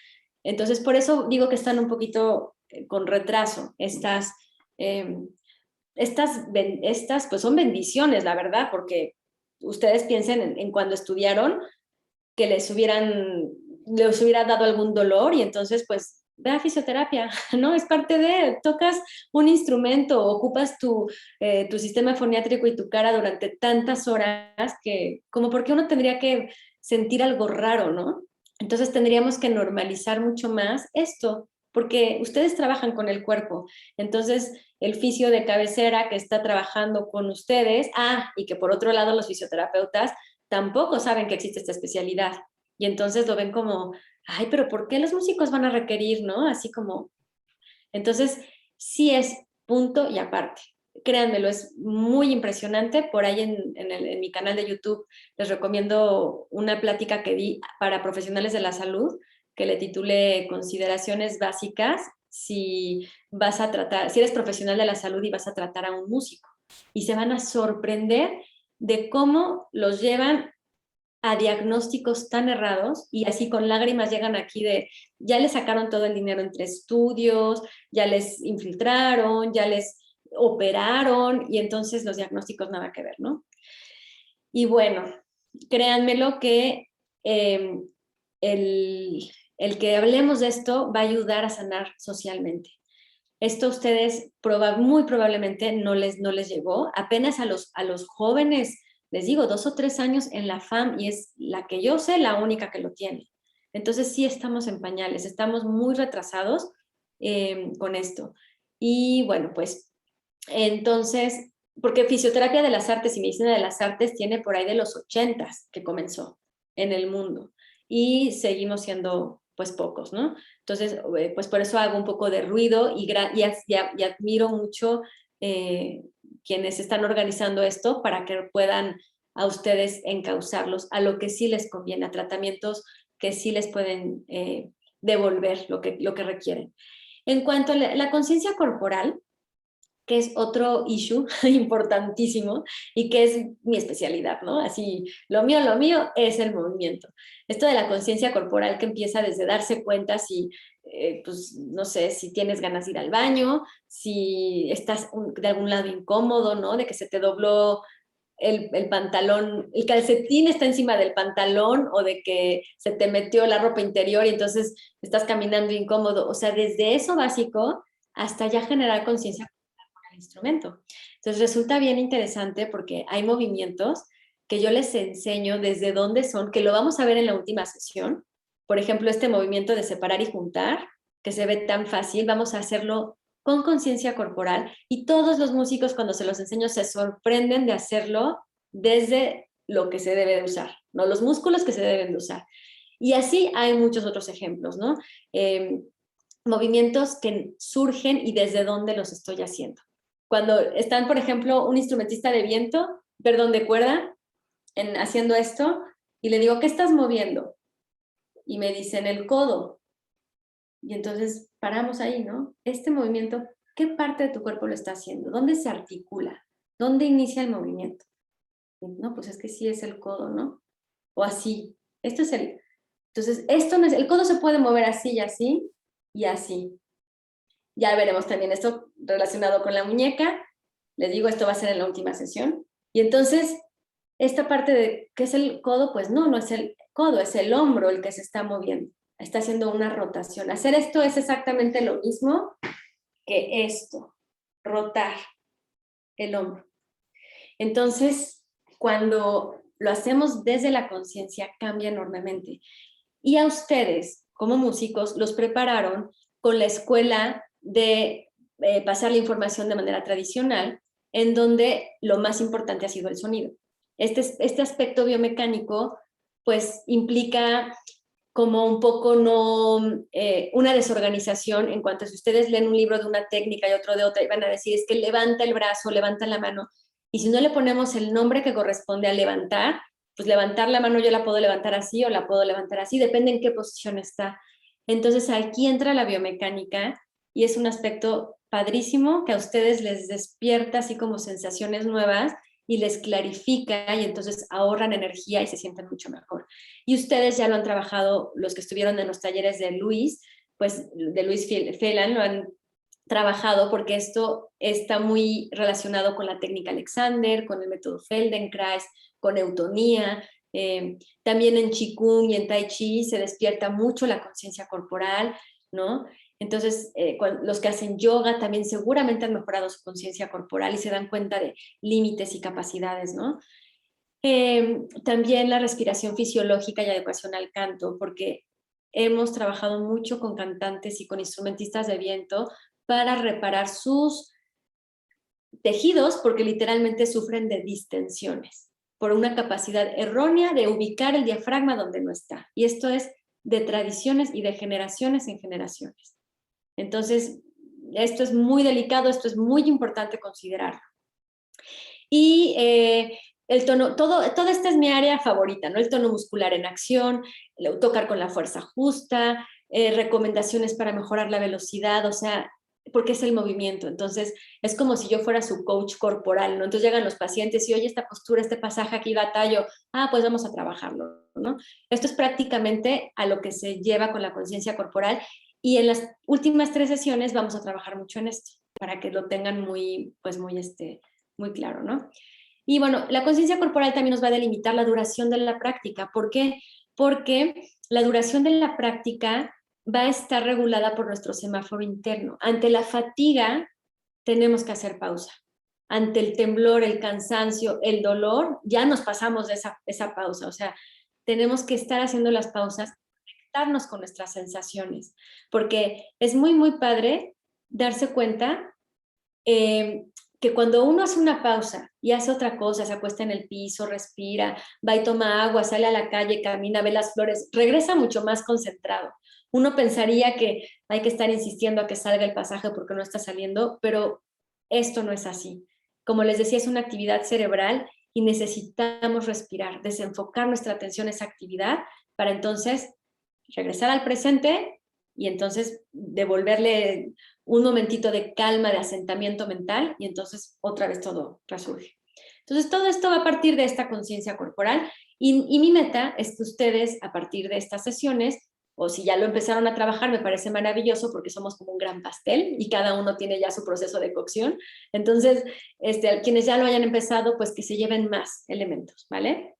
S2: Entonces, por eso digo que están un poquito con retraso eh, estas pues son bendiciones, la verdad, porque ustedes piensen en cuando estudiaron que les hubiera dado algún dolor y entonces pues ve a fisioterapia, ¿no? Es parte tocas un instrumento, ocupas tu sistema foniátrico y tu cara durante tantas horas que como porque uno tendría que sentir algo raro, ¿no? Entonces tendríamos que normalizar mucho más esto, porque ustedes trabajan con el cuerpo. Entonces, el fisio de cabecera que está trabajando con ustedes, y que por otro lado los fisioterapeutas tampoco saben que existe esta especialidad. Y entonces lo ven como, ay, pero ¿por qué los músicos van a requerir, no? Así como, entonces, sí es punto y aparte. Créanmelo, es muy impresionante. Por ahí en mi canal de YouTube les recomiendo una plática que di para profesionales de la salud que le titulé Consideraciones básicas si eres profesional de la salud y vas a tratar a un músico. Y se van a sorprender de cómo los llevan a diagnósticos tan errados y así con lágrimas llegan aquí ya les sacaron todo el dinero entre estudios, ya les infiltraron, ya les operaron y entonces los diagnósticos nada que ver, ¿no? Y bueno, créanmelo que el que hablemos de esto va a ayudar a sanar socialmente. Esto a ustedes muy probablemente no les llegó. Apenas a los jóvenes, les digo, 2 o 3 años en la FAM y es la que yo sé, la única que lo tiene. Entonces sí estamos en pañales, estamos muy retrasados con esto. Y bueno, pues entonces, porque fisioterapia de las artes y medicina de las artes tiene por ahí de los 80s que comenzó en el mundo y seguimos siendo pues pocos, ¿no? Entonces, pues por eso hago un poco de ruido y admiro mucho quienes están organizando esto para que puedan a ustedes encauzarlos a lo que sí les conviene, a tratamientos que sí les pueden devolver lo que requieren. En cuanto a la conciencia corporal, que es otro issue importantísimo y que es mi especialidad, ¿no? Así, lo mío es el movimiento. Esto de la conciencia corporal que empieza desde darse cuenta si, pues, no sé, si tienes ganas de ir al baño, si estás de algún lado incómodo, ¿no? De que se te dobló el pantalón, el calcetín está encima del pantalón o de que se te metió la ropa interior y entonces estás caminando incómodo. O sea, desde eso básico hasta ya generar conciencia con el instrumento. Entonces resulta bien interesante porque hay movimientos que yo les enseño desde dónde son, que lo vamos a ver en la última sesión. Por ejemplo, este movimiento de separar y juntar, que se ve tan fácil, vamos a hacerlo con conciencia corporal y todos los músicos cuando se los enseño se sorprenden de hacerlo desde lo que se debe de usar, ¿no? Los músculos que se deben de usar. Y así hay muchos otros ejemplos, ¿no? Movimientos que surgen y desde dónde los estoy haciendo. Cuando están, por ejemplo, un instrumentista de viento, perdón, de cuerda, haciendo esto, y le digo, ¿qué estás moviendo? Y me dicen el codo. Y entonces paramos ahí, ¿no? Este movimiento, ¿qué parte de tu cuerpo lo está haciendo? ¿Dónde se articula? ¿Dónde inicia el movimiento? No, pues es que sí es el codo, ¿no? O así. Esto es el... Entonces, esto no es... El codo se puede mover así y así y así. Ya veremos también esto relacionado con la muñeca. Les digo, esto va a ser en la última sesión. Y entonces, esta parte de ¿qué es el codo? Pues no es el codo, es el hombro el que se está moviendo. Está haciendo una rotación. Hacer esto es exactamente lo mismo que esto, rotar el hombro. Entonces, cuando lo hacemos desde la conciencia, cambia enormemente. Y a ustedes, como músicos, los prepararon con la escuela de pasar la información de manera tradicional, en donde lo más importante ha sido el sonido. Este aspecto biomecánico, pues, implica como un poco una desorganización en cuanto a si ustedes leen un libro de una técnica y otro de otra y van a decir es que levanta el brazo, levanta la mano, y si no le ponemos el nombre que corresponde a levantar, pues levantar la mano yo la puedo levantar así o la puedo levantar así, depende en qué posición está. Entonces aquí entra la biomecánica y es un aspecto padrísimo que a ustedes les despierta así como sensaciones nuevas y les clarifica y entonces ahorran energía y se sienten mucho mejor. Y ustedes ya lo han trabajado, los que estuvieron en los talleres de Luis, pues de Luis Phelan, lo han trabajado porque esto está muy relacionado con la técnica Alexander, con el método Feldenkrais, con eutonía. También en Qigong y en Tai Chi se despierta mucho la conciencia corporal, ¿no? Entonces, los que hacen yoga también seguramente han mejorado su conciencia corporal y se dan cuenta de límites y capacidades, ¿no? También la respiración fisiológica y adecuación al canto, porque hemos trabajado mucho con cantantes y con instrumentistas de viento para reparar sus tejidos, porque literalmente sufren de distensiones por una capacidad errónea de ubicar el diafragma donde no está. Y esto es de tradiciones y de generaciones en generaciones. Entonces, esto es muy delicado, esto es muy importante considerarlo. Y el tono, toda esta es mi área favorita, ¿no? El tono muscular en acción, tocar con la fuerza justa, recomendaciones para mejorar la velocidad, o sea, porque es el movimiento. Entonces, es como si yo fuera su coach corporal, ¿no? Entonces llegan los pacientes y, oye, esta postura, este pasaje aquí batallo, pues vamos a trabajarlo, ¿no? Esto es prácticamente a lo que se lleva con la conciencia corporal y en las últimas 3 sesiones vamos a trabajar mucho en esto, para que lo tengan muy claro, ¿no? Y bueno, la conciencia corporal también nos va a delimitar la duración de la práctica. ¿Por qué? Porque la duración de la práctica va a estar regulada por nuestro semáforo interno. Ante la fatiga, tenemos que hacer pausa. Ante el temblor, el cansancio, el dolor, ya nos pasamos de esa pausa. O sea, tenemos que estar haciendo las pausas, conectarnos con nuestras sensaciones, porque es muy, muy padre darse cuenta que cuando uno hace una pausa y hace otra cosa, se acuesta en el piso, respira, va y toma agua, sale a la calle, camina, ve las flores, regresa mucho más concentrado. Uno pensaría que hay que estar insistiendo a que salga el pasaje porque no está saliendo, pero esto no es así. Como les decía, es una actividad cerebral y necesitamos respirar, desenfocar nuestra atención a esa actividad para entonces regresar al presente y entonces devolverle un momentito de calma, de asentamiento mental, y entonces otra vez todo resurge. Entonces todo esto va a partir de esta conciencia corporal y mi meta es que ustedes a partir de estas sesiones o si ya lo empezaron a trabajar, me parece maravilloso porque somos como un gran pastel y cada uno tiene ya su proceso de cocción. Entonces, quienes ya lo hayan empezado, pues que se lleven más elementos, ¿vale?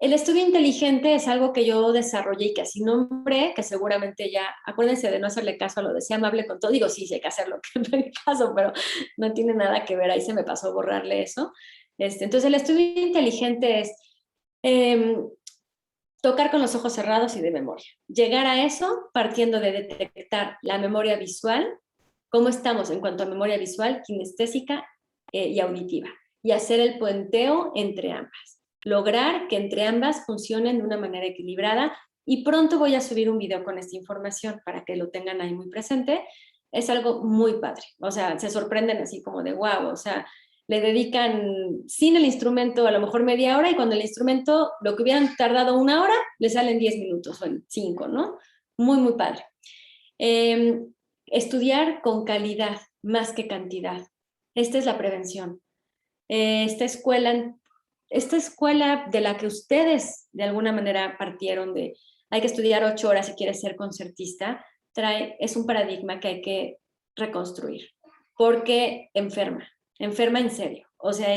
S2: El estudio inteligente es algo que yo desarrollé y que así nombré, que seguramente ya, acuérdense de no hacerle caso a lo de sea amable con todo, digo, sí hay que hacerlo, que no hay caso, pero no tiene nada que ver, ahí se me pasó borrarle eso. Entonces el estudio inteligente es tocar con los ojos cerrados y de memoria. Llegar a eso partiendo de detectar la memoria visual, cómo estamos en cuanto a memoria visual, kinestésica y auditiva, y hacer el puenteo entre ambas. Lograr que entre ambas funcionen de una manera equilibrada, y pronto voy a subir un video con esta información para que lo tengan ahí muy presente. Es algo muy padre, o sea, se sorprenden así como de wow, o sea, le dedican sin el instrumento a lo mejor media hora y cuando el instrumento, lo que hubieran tardado 1 hora, le salen 10 minutos o en 5, ¿no? Muy, muy padre. Estudiar con calidad más que cantidad. Esta es la prevención. Esta escuela de la que ustedes de alguna manera partieron de hay que estudiar 8 horas si quieres ser concertista, es un paradigma que hay que reconstruir, porque enferma en serio. O sea,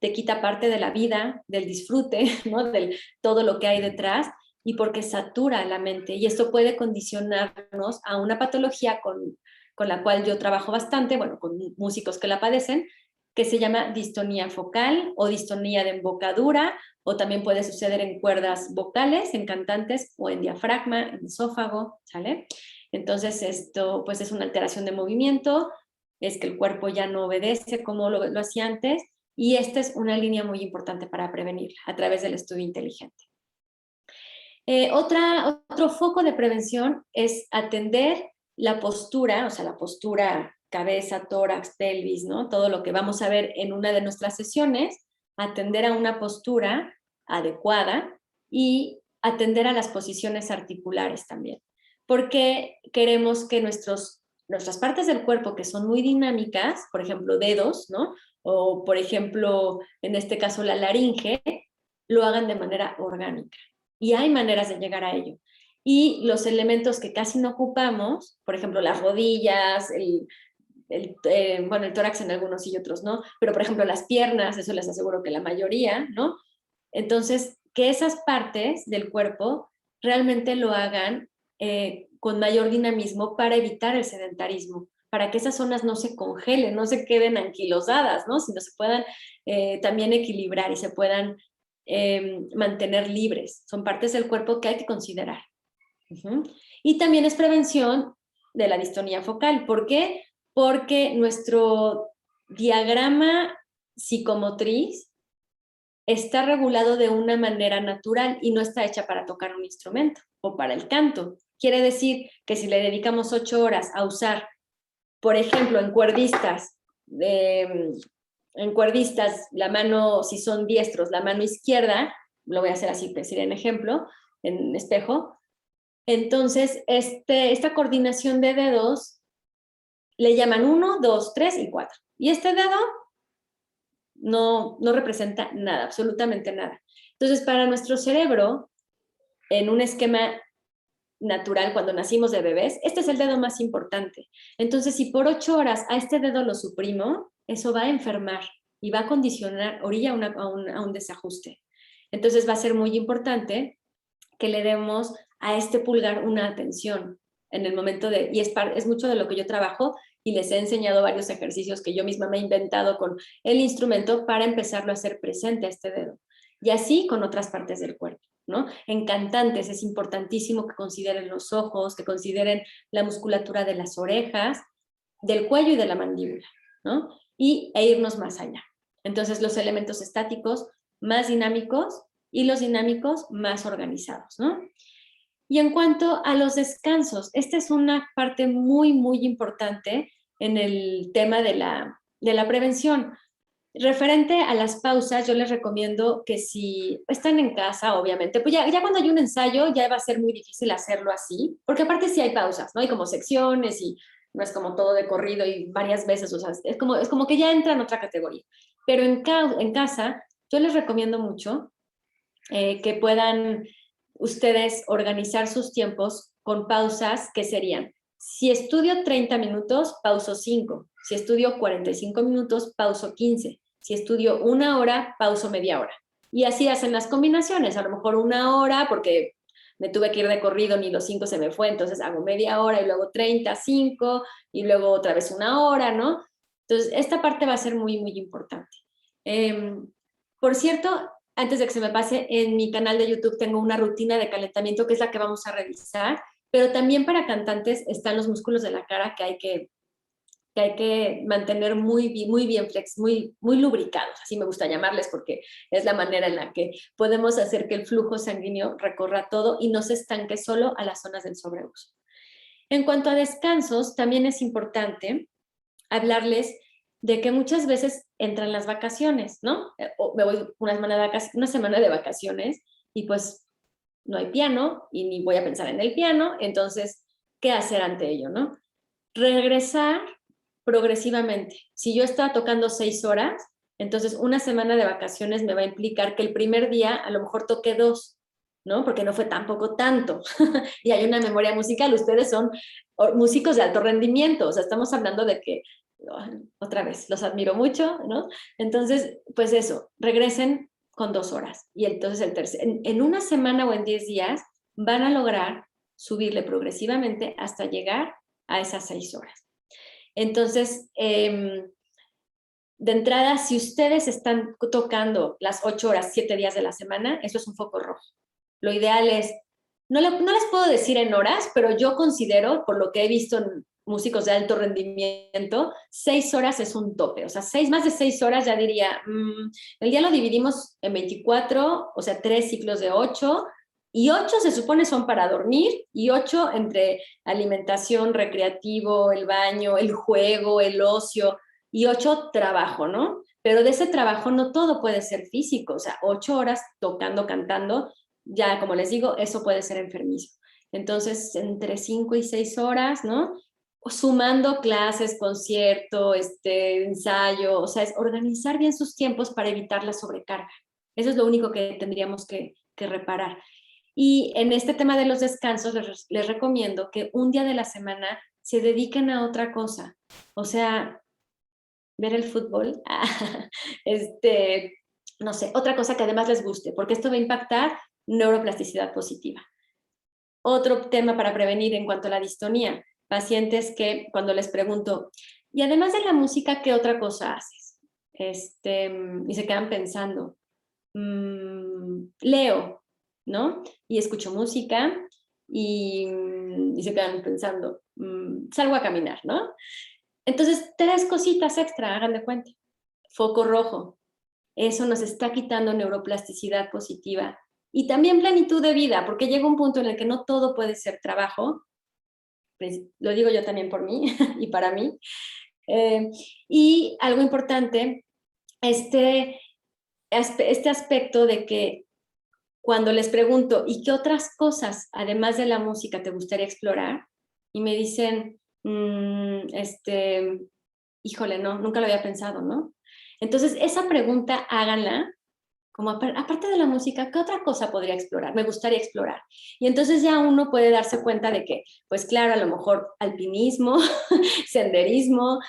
S2: te quita parte de la vida, del disfrute, ¿no? Del todo lo que hay detrás, y porque satura la mente. Y esto puede condicionarnos a una patología con la cual yo trabajo bastante, bueno, con músicos que la padecen, que se llama distonía focal o distonía de embocadura, o también puede suceder en cuerdas vocales, en cantantes, o en diafragma, en esófago, ¿sale? Entonces esto pues es una alteración de movimiento, es que el cuerpo ya no obedece como lo hacía antes, y esta es una línea muy importante para prevenirla a través del estudio inteligente. Otro foco de prevención es atender la postura, o sea, la postura cabeza, tórax, pelvis, ¿no? Todo lo que vamos a ver en una de nuestras sesiones, atender a una postura adecuada y atender a las posiciones articulares también. Porque queremos que nuestras partes del cuerpo que son muy dinámicas, por ejemplo, dedos, ¿no? O, por ejemplo, en este caso la laringe, lo hagan de manera orgánica. Y hay maneras de llegar a ello. Y los elementos que casi no ocupamos, por ejemplo, las rodillas, bueno, el tórax en algunos y otros no, pero por ejemplo las piernas, eso les aseguro que la mayoría, ¿no? Entonces, que esas partes del cuerpo realmente lo hagan con mayor dinamismo para evitar el sedentarismo, para que esas zonas no se congelen, no se queden anquilosadas, ¿no? Sino se puedan también equilibrar y se puedan mantener libres. Son partes del cuerpo que hay que considerar. Y también es prevención de la distonía focal. ¿Por qué? Porque nuestro diagrama psicomotriz está regulado de una manera natural y no está hecha para tocar un instrumento o para el canto. Quiere decir que si le dedicamos 8 horas a usar, por ejemplo, en cuerdistas, la mano, si son diestros, la mano izquierda, lo voy a hacer así, decir en ejemplo, en espejo. Entonces, esta coordinación de dedos le llaman 1, 2, 3 y 4. Y este dedo no representa nada, absolutamente nada. Entonces, para nuestro cerebro, en un esquema natural, cuando nacimos de bebés, este es el dedo más importante. Entonces, si por 8 horas a este dedo lo suprimo, eso va a enfermar y va a condicionar, orilla a un desajuste. Entonces, va a ser muy importante que le demos a este pulgar una atención en el momento y es mucho de lo que yo trabajo, y les he enseñado varios ejercicios que yo misma me he inventado con el instrumento para empezarlo a hacer presente a este dedo. Y así con otras partes del cuerpo, ¿no? En cantantes es importantísimo que consideren los ojos, que consideren la musculatura de las orejas, del cuello y de la mandíbula, ¿no? E irnos más allá. Entonces, los elementos estáticos más dinámicos y los dinámicos más organizados, ¿no? Y en cuanto a los descansos, esta es una parte muy, muy importante en el tema de la prevención. Referente a las pausas, yo les recomiendo que si están en casa, obviamente, pues ya cuando hay un ensayo ya va a ser muy difícil hacerlo así, porque aparte sí hay pausas, ¿no? Hay como secciones y no es como todo de corrido y varias veces, o sea, es como que ya entra en otra categoría. Pero en casa, yo les recomiendo mucho que puedan ustedes organizar sus tiempos con pausas que serían, si estudio 30 minutos, pauso 5. Si estudio 45 minutos, pauso 15. Si estudio 1 hora, pauso media hora. Y así hacen las combinaciones. A lo mejor 1 hora porque me tuve que ir de corrido, ni los 5 se me fue, entonces hago media hora y luego 30, 5 y luego otra vez 1 hora, ¿no? Entonces, esta parte va a ser muy, muy importante. Por cierto, antes de que se me pase, en mi canal de YouTube tengo una rutina de calentamiento que es la que vamos a revisar, pero también para cantantes están los músculos de la cara que hay que mantener muy bien muy lubricados, así me gusta llamarles, porque es la manera en la que podemos hacer que el flujo sanguíneo recorra todo y no se estanque solo a las zonas del sobreuso. En cuanto a descansos, también es importante hablarles de que muchas veces entran las vacaciones, ¿no? O me voy una semana de vacaciones y pues no hay piano y ni voy a pensar en el piano, entonces, ¿qué hacer ante ello, no? Regresar progresivamente. Si yo estaba tocando 6 horas, entonces una semana de vacaciones me va a implicar que el primer día a lo mejor toque 2, ¿no? Porque no fue tampoco tanto. Y hay una memoria musical. Ustedes son músicos de alto rendimiento, o sea, estamos hablando de que, otra vez, los admiro mucho, ¿no? Entonces, pues eso, regresen con 2 horas. Y entonces en una semana o en 10 días van a lograr subirle progresivamente hasta llegar a esas 6 horas. Entonces, de entrada, si ustedes están tocando las 8 horas, 7 días de la semana, eso es un foco rojo. Lo ideal es, no les puedo decir en horas, pero yo considero, por lo que he visto en músicos de alto rendimiento, 6 horas es un tope. O sea, más de 6 horas ya diría, el día lo dividimos en 24, o sea, 3 ciclos de 8, y 8 se supone son para dormir, y 8 entre alimentación, recreativo, el baño, el juego, el ocio, y 8 trabajo, ¿no? Pero de ese trabajo no todo puede ser físico, o sea, 8 horas tocando, cantando, ya como les digo, eso puede ser enfermizo. Entonces, entre 5 y 6 horas, ¿no? Sumando clases, concierto, ensayo, o sea, es organizar bien sus tiempos para evitar la sobrecarga. Eso es lo único que tendríamos que reparar. Y en este tema de los descansos, les recomiendo que un día de la semana se dediquen a otra cosa. O sea, ver el fútbol, no sé, otra cosa que además les guste, porque esto va a impactar neuroplasticidad positiva. Otro tema para prevenir en cuanto a la distonía, pacientes que cuando les pregunto, y además de la música, ¿qué otra cosa haces? Y se quedan pensando, leo, ¿no? Y escucho música y se quedan pensando, salgo a caminar, ¿no? Entonces, 3 cositas extra, hagan de cuenta. Foco rojo, eso nos está quitando neuroplasticidad positiva y también plenitud de vida, porque llega un punto en el que no todo puede ser trabajo, pues, lo digo yo también por mí y para mí. Y algo importante, este aspecto de que cuando les pregunto, ¿y qué otras cosas, además de la música, te gustaría explorar? Y me dicen, híjole, no, nunca lo había pensado, ¿no? Entonces, esa pregunta háganla, como aparte de la música, ¿qué otra cosa podría explorar? Me gustaría explorar. Y entonces ya uno puede darse cuenta de que, pues claro, a lo mejor alpinismo, senderismo,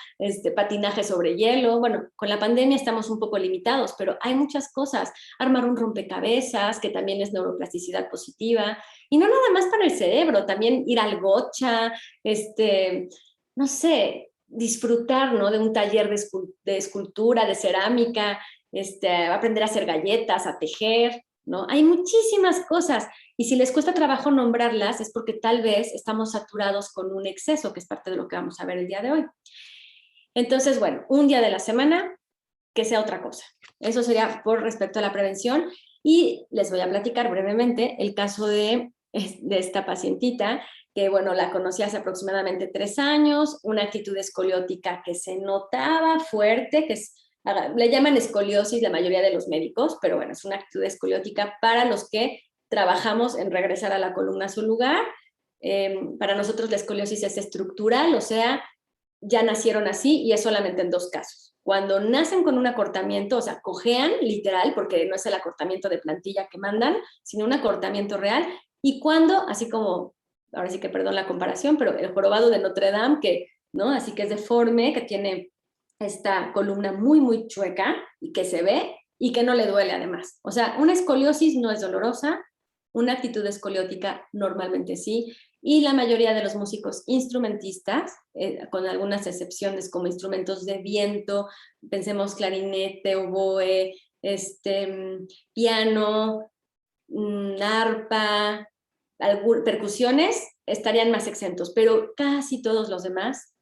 S2: patinaje sobre hielo. Bueno, con la pandemia estamos un poco limitados, pero hay muchas cosas. Armar un rompecabezas, que también es neuroplasticidad positiva. Y no nada más para el cerebro, también ir al gocha, no sé, disfrutar, ¿no? De un taller de escultura, de cerámica, aprender a hacer galletas, a tejer, ¿no? Hay muchísimas cosas y si les cuesta trabajo nombrarlas es porque tal vez estamos saturados con un exceso, que es parte de lo que vamos a ver el día de hoy. Entonces, bueno, un día de la semana que sea otra cosa. Eso sería por respecto a la prevención y les voy a platicar brevemente el caso de esta pacientita que, bueno, la conocí hace aproximadamente 3 años, una actitud escoliótica que se notaba fuerte, que le llaman escoliosis la mayoría de los médicos, pero bueno, es una actitud escoliótica para los que trabajamos en regresar a la columna a su lugar. Para nosotros la escoliosis es estructural, o sea, ya nacieron así y es solamente en 2 casos. cuando nacen con un acortamiento, o sea, cojean literal, porque no es el acortamiento de plantilla que mandan, sino un acortamiento real, y cuando, así como, ahora sí que perdón la comparación, pero el jorobado de Notre Dame, que, ¿no? Así que es deforme, que tiene esta columna muy, muy chueca y que se ve y que no le duele además. O sea, una escoliosis no es dolorosa, una actitud escoliótica normalmente sí, y la mayoría de los músicos instrumentistas, con algunas excepciones como instrumentos de viento, pensemos clarinete, oboe, piano, arpa, percusiones, estarían más exentos, pero casi todos los demás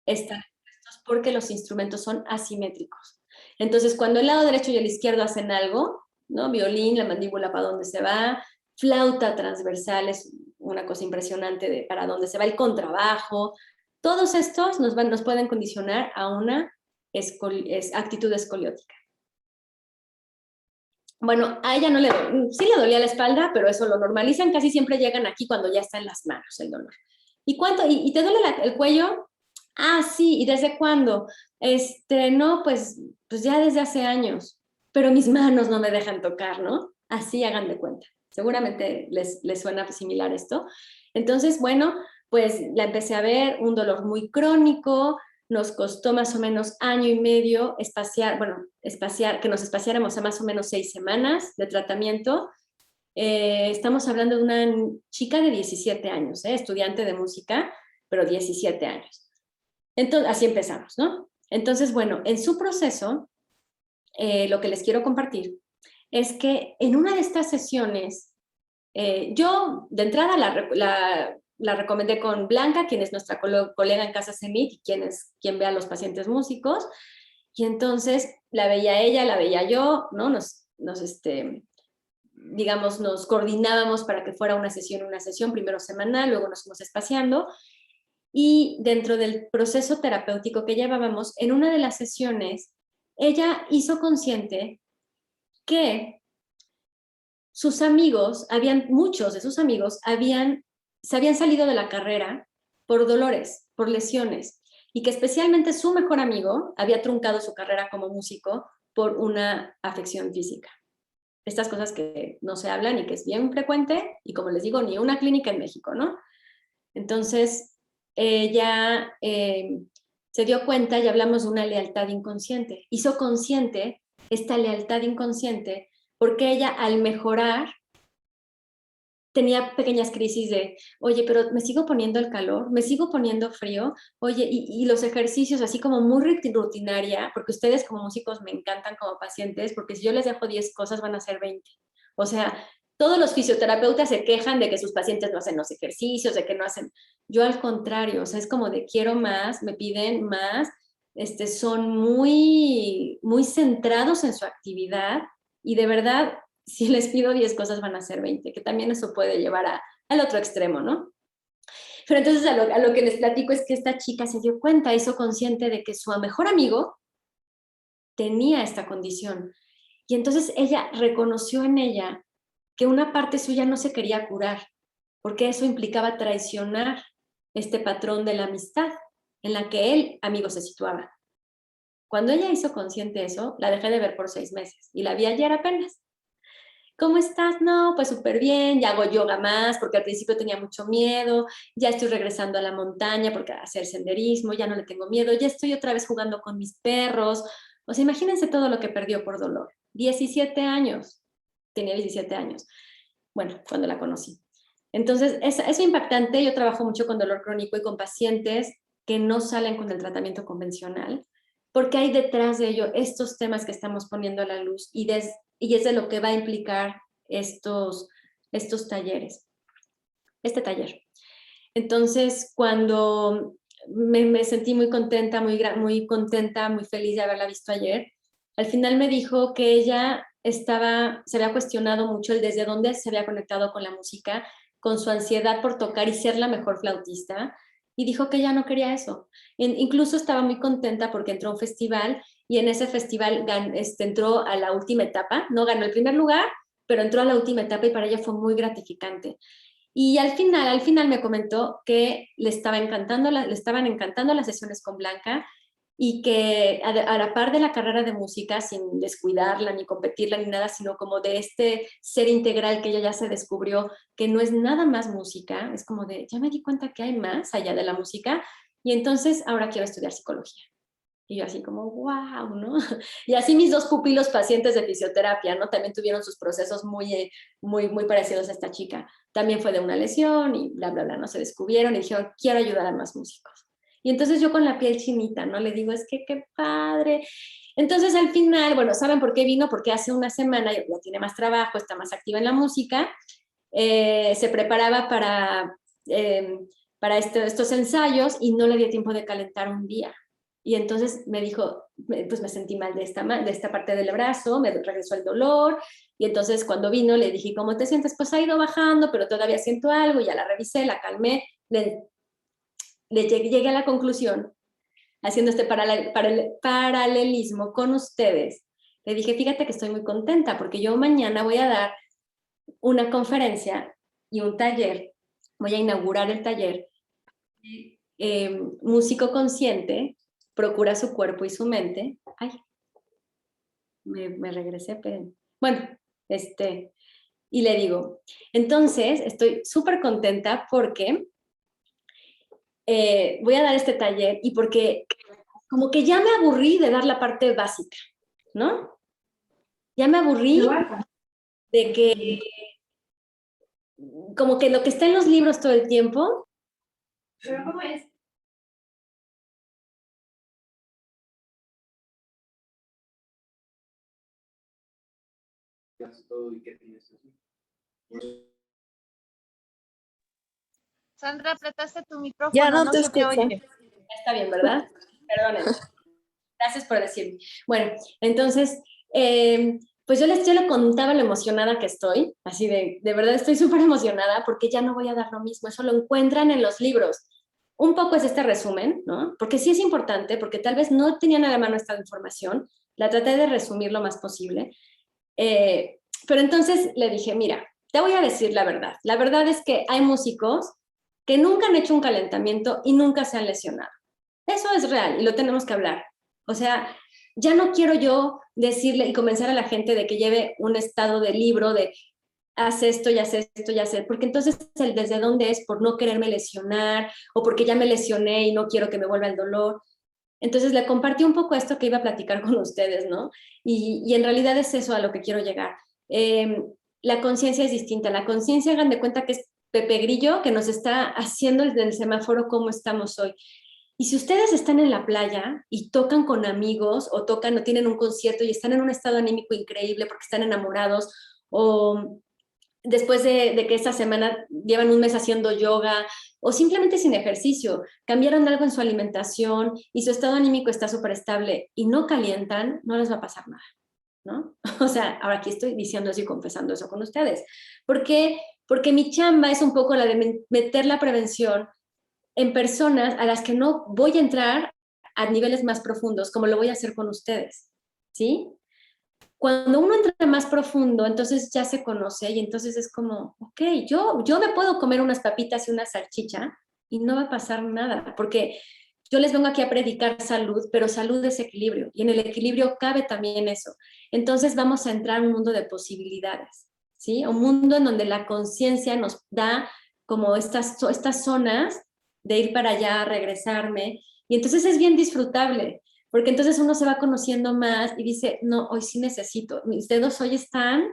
S2: están exentos porque los instrumentos son asimétricos. Entonces, cuando el lado derecho y el izquierdo hacen algo, ¿no? Violín, la mandíbula para dónde se va, flauta transversal es una cosa impresionante de para dónde se va, el contrabajo, todos estos nos pueden condicionar a una actitud escoliótica. Bueno, a ella sí le dolía la espalda, pero eso lo normalizan, casi siempre llegan aquí cuando ya está en las manos el dolor. ¿Y cuánto? ¿Y te duele el cuello? Ah, sí, ¿y desde cuándo? No, pues ya desde hace años, pero mis manos no me dejan tocar, ¿no? Así hagan de cuenta. Seguramente les suena similar esto. Entonces, bueno, pues la empecé a ver, un dolor muy crónico, nos costó más o menos año y medio que nos espaciáramos a más o menos 6 semanas de tratamiento. Estamos hablando de una chica de 17 años, estudiante de música, pero 17 años. Entonces, así empezamos, ¿no? Entonces, bueno, en su proceso, lo que les quiero compartir es que en una de estas sesiones, yo de entrada la recomendé con Blanca, quien es nuestra colega en Casa CEMIC y quien ve a los pacientes músicos, y entonces la veía ella, la veía yo, ¿no? Digamos, nos coordinábamos para que fuera una sesión, primero semanal, luego nos fuimos espaciando, y dentro del proceso terapéutico que llevábamos, en una de las sesiones, ella hizo consciente que sus amigos, muchos de sus amigos se habían salido de la carrera por dolores, por lesiones, y que especialmente su mejor amigo había truncado su carrera como músico por una afección física. Estas cosas que no se hablan y que es bien frecuente, y como les digo, ni una clínica en México, ¿no? Entonces, ella se dio cuenta y hablamos de una lealtad inconsciente. Hizo consciente esta lealtad inconsciente porque ella al mejorar tenía pequeñas crisis de, oye, pero me sigo poniendo el calor, me sigo poniendo frío, oye, y los ejercicios así como muy rutinaria, porque ustedes como músicos me encantan como pacientes, porque si yo les dejo 10 cosas van a ser 20. O sea, todos los fisioterapeutas se quejan de que sus pacientes no hacen los ejercicios, de que no hacen. Yo al contrario, o sea, es como de quiero más, me piden más, son muy, muy centrados en su actividad y de verdad, si les pido 10 cosas van a ser 20, que también eso puede llevar al otro extremo, ¿no? Pero entonces a lo que les platico es que esta chica se dio cuenta, hizo consciente de que su mejor amigo tenía esta condición. Y entonces ella reconoció en ella que una parte suya no se quería curar, porque eso implicaba traicionar este patrón de la amistad en la que el amigo se situaba. Cuando ella hizo consciente eso, la dejé de ver por 6 meses y la vi ayer apenas. ¿Cómo estás? No, pues súper bien, ya hago yoga más porque al principio tenía mucho miedo, ya estoy regresando a la montaña porque a hacer senderismo, ya no le tengo miedo, ya estoy otra vez jugando con mis perros. O sea, imagínense todo lo que perdió por dolor. 17 años, tenía 17 años, bueno, cuando la conocí. Entonces, es impactante. Yo trabajo mucho con dolor crónico y con pacientes que no salen con el tratamiento convencional, porque hay detrás de ello estos temas que estamos poniendo a la luz y es de lo que va a implicar estos talleres, este taller. Entonces, cuando me sentí muy contenta, muy contenta, muy feliz de haberla visto ayer, al final me dijo que ella se había cuestionado mucho el desde dónde se había conectado con la música, con su ansiedad por tocar y ser la mejor flautista, y dijo que ella no quería eso. Incluso estaba muy contenta porque entró a un festival y en ese festival entró a la última etapa, no ganó el primer lugar, pero entró a la última etapa y para ella fue muy gratificante. Y al final me comentó que le estaban encantando las sesiones con Blanca y que a la par de la carrera de música, sin descuidarla ni competirla ni nada, sino como de este ser integral que ella ya se descubrió, que no es nada más música, es como de, ya me di cuenta que hay más allá de la música, y entonces ahora quiero estudiar psicología. Y yo así como, wow, ¿no? Y así mis dos pupilos pacientes de fisioterapia, ¿no? También tuvieron sus procesos muy parecidos a esta chica. También fue de una lesión y bla, bla, bla, ¿no? Se descubrieron y dijeron, quiero ayudar a más músicos. Y entonces yo con la piel chinita, ¿no? Le digo, es que qué padre. Entonces al final, bueno, ¿saben por qué vino? Porque hace una semana ya tiene más trabajo, está más activa en la música, se preparaba para estos ensayos y no le dio tiempo de calentar un día. Y entonces me dijo, pues me sentí mal de esta parte del brazo, me regresó el dolor, y entonces cuando vino le dije, ¿cómo te sientes? Pues ha ido bajando, pero todavía siento algo, ya la revisé, la calmé, llegué a la conclusión, haciendo este paralelismo con ustedes, le dije, fíjate que estoy muy contenta, porque yo mañana voy a dar una conferencia y un taller, voy a inaugurar el taller, músico consciente, procura su cuerpo y su mente. Ay, me regresé, pero bueno, y le digo, entonces estoy súper contenta porque voy a dar este taller y porque como que ya me aburrí de dar la parte básica, ¿no? Ya me aburrí de que como que lo que está en los libros todo el tiempo. ¿Pero cómo es?
S4: Sandra, apretaste tu micrófono,
S5: Ya no
S4: no
S5: te
S4: se te
S5: escucho.
S4: oye.
S2: Está bien, ¿verdad? Perdonen. Gracias por decirme. Bueno, entonces, pues yo le contaba lo emocionada que estoy, así de verdad estoy súper emocionada porque ya no voy a dar lo mismo, eso lo encuentran en los libros. Un poco es este resumen, ¿no? Porque sí es importante, porque tal vez no tenían a la mano esta información, la traté de resumir lo más posible, pero entonces le dije, mira, te voy a decir la verdad es que hay músicos que nunca han hecho un calentamiento y nunca se han lesionado. Eso es real y lo tenemos que hablar. O sea, ya no quiero yo decirle y convencer a la gente de que lleve un estado de libro de haz esto y haz esto y haz esto, porque entonces el desde dónde es por no quererme lesionar o porque ya me lesioné y no quiero que me vuelva el dolor. Entonces le compartí un poco esto que iba a platicar con ustedes, ¿no? Y en realidad es eso a lo que quiero llegar. La conciencia es distinta. La conciencia, hagan de cuenta que es Pepe Grillo que nos está haciendo el semáforo cómo estamos hoy. Y si ustedes están en la playa y tocan con amigos o tocan o tienen un concierto y están en un estado anímico increíble porque están enamorados o después de que esta semana llevan un mes haciendo yoga o simplemente sin ejercicio, cambiaron algo en su alimentación y su estado anímico está súper estable y no calientan, no les va a pasar nada, ¿no? O sea, ahora aquí estoy diciendo eso y confesando eso con ustedes. ¿Por qué? Porque mi chamba es un poco la de meter la prevención en personas a las que no voy a entrar a niveles más profundos, como lo voy a hacer con ustedes, ¿sí? Cuando uno entra más profundo, entonces ya se conoce y entonces es como, ok, yo me puedo comer unas papitas y una salchicha y no va a pasar nada, porque yo les vengo aquí a predicar salud, pero salud es equilibrio y en el equilibrio cabe también eso. Entonces vamos a entrar a un mundo de posibilidades, ¿sí? Un mundo en donde la conciencia nos da como estas zonas de ir para allá, regresarme, y entonces es bien disfrutable, porque entonces uno se va conociendo más y dice, no, hoy sí necesito, mis dedos hoy están,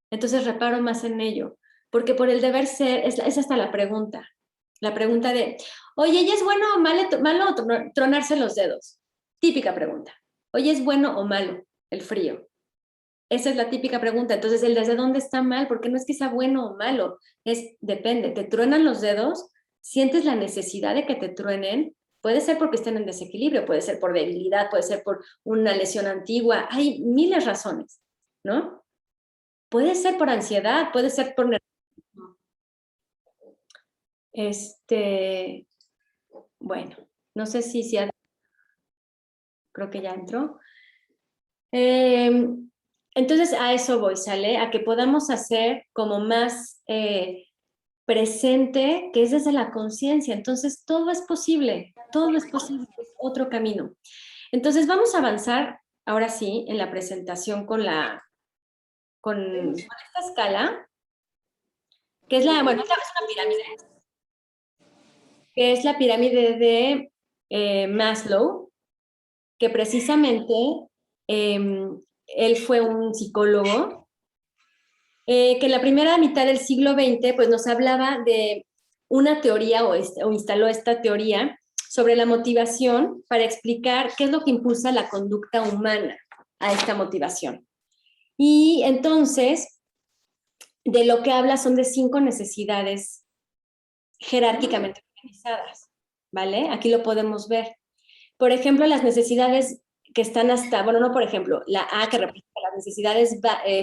S2: entonces reparo más en ello, porque por el deber ser, es hasta la pregunta de, oye, ¿y es bueno o malo tronarse los dedos? Típica pregunta. Oye, ¿es bueno o malo el frío? Esa es la típica pregunta. Entonces, el desde dónde está mal, porque no es que sea bueno o malo, depende. ¿Te truenan los dedos? ¿Sientes la necesidad de que te truenen? Puede ser porque estén en desequilibrio, puede ser por debilidad, puede ser por una lesión antigua. Hay miles de razones, ¿no? Puede ser por ansiedad, puede ser por nerviosismo. Bueno, no sé si creo que ya entró. Entonces a eso voy, ¿sale? A que podamos hacer como más presente, que es desde la conciencia. Entonces todo es posible, es otro camino. Entonces vamos a avanzar ahora sí en la presentación con esta escala, que es es una pirámide, que es la pirámide de Maslow, que precisamente él fue un psicólogo que en la primera mitad del siglo XX pues nos hablaba de una teoría o instaló esta teoría sobre la motivación para explicar qué es lo que impulsa la conducta humana a esta motivación. Y entonces, de lo que habla son de 5 necesidades jerárquicamente organizadas, ¿vale? Aquí lo podemos ver. Por ejemplo, las necesidades que están hasta, bueno, no por ejemplo, la A que representa las necesidades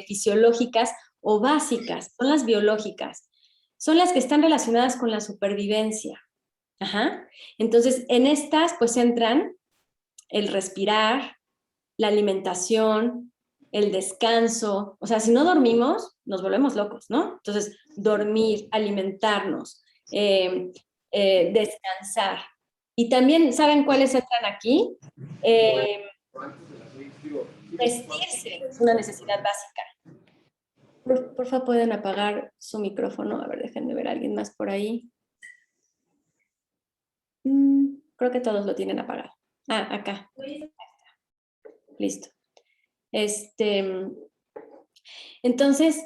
S2: fisiológicas o básicas, son las biológicas, son las que están relacionadas con la supervivencia. Ajá. Entonces, en estas pues entran el respirar, la alimentación, el descanso. O sea, si no dormimos, nos volvemos locos, ¿no? Entonces, dormir, alimentarnos, descansar. Y también, ¿saben cuáles entran aquí? Vestirse es una necesidad básica. Por favor, pueden apagar su micrófono. A ver, déjenme ver a alguien más por ahí. Creo que todos lo tienen apagado. Ah, acá. Listo. Entonces,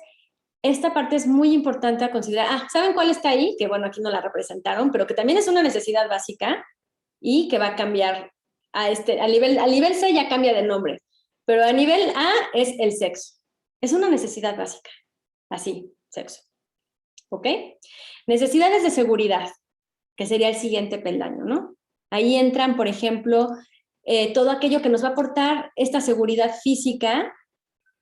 S2: esta parte es muy importante a considerar. Ah, ¿saben cuál está ahí? Que bueno, aquí no la representaron, pero que también es una necesidad básica y que va a cambiar a nivel C ya cambia de nombre, pero a nivel A es el sexo. Es una necesidad básica. Así, sexo. ¿Ok? Necesidades de seguridad, que sería el siguiente peldaño, ¿no? Ahí entran, por ejemplo, todo aquello que nos va a aportar esta seguridad física,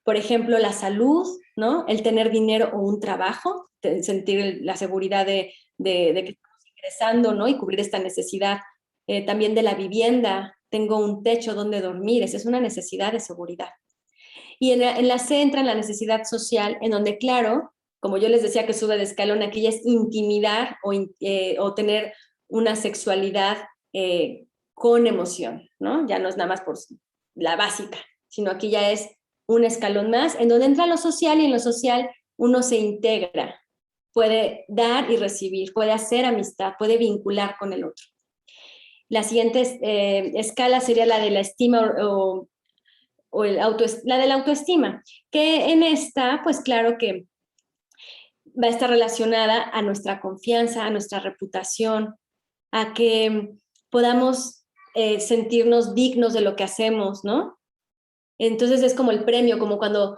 S2: por ejemplo, la salud, ¿no? El tener dinero o un trabajo, sentir la seguridad de que estamos ingresando, ¿no? Y cubrir esta necesidad. También de la vivienda, tengo un techo donde dormir, esa es una necesidad de seguridad. Y en la C entra la necesidad social, en donde, claro, como yo les decía que sube de escalón, aquí ya es intimidar o tener una sexualidad con emoción, ¿no? Ya no es nada más por la básica, sino aquí ya es un escalón más, en donde entra lo social y en lo social uno se integra, puede dar y recibir, puede hacer amistad, puede vincular con el otro. La siguiente escala sería la de la estima la de la autoestima, que en esta, pues claro que va a estar relacionada a nuestra confianza, a nuestra reputación, a que podamos sentirnos dignos de lo que hacemos, ¿no? Entonces es como el premio, como cuando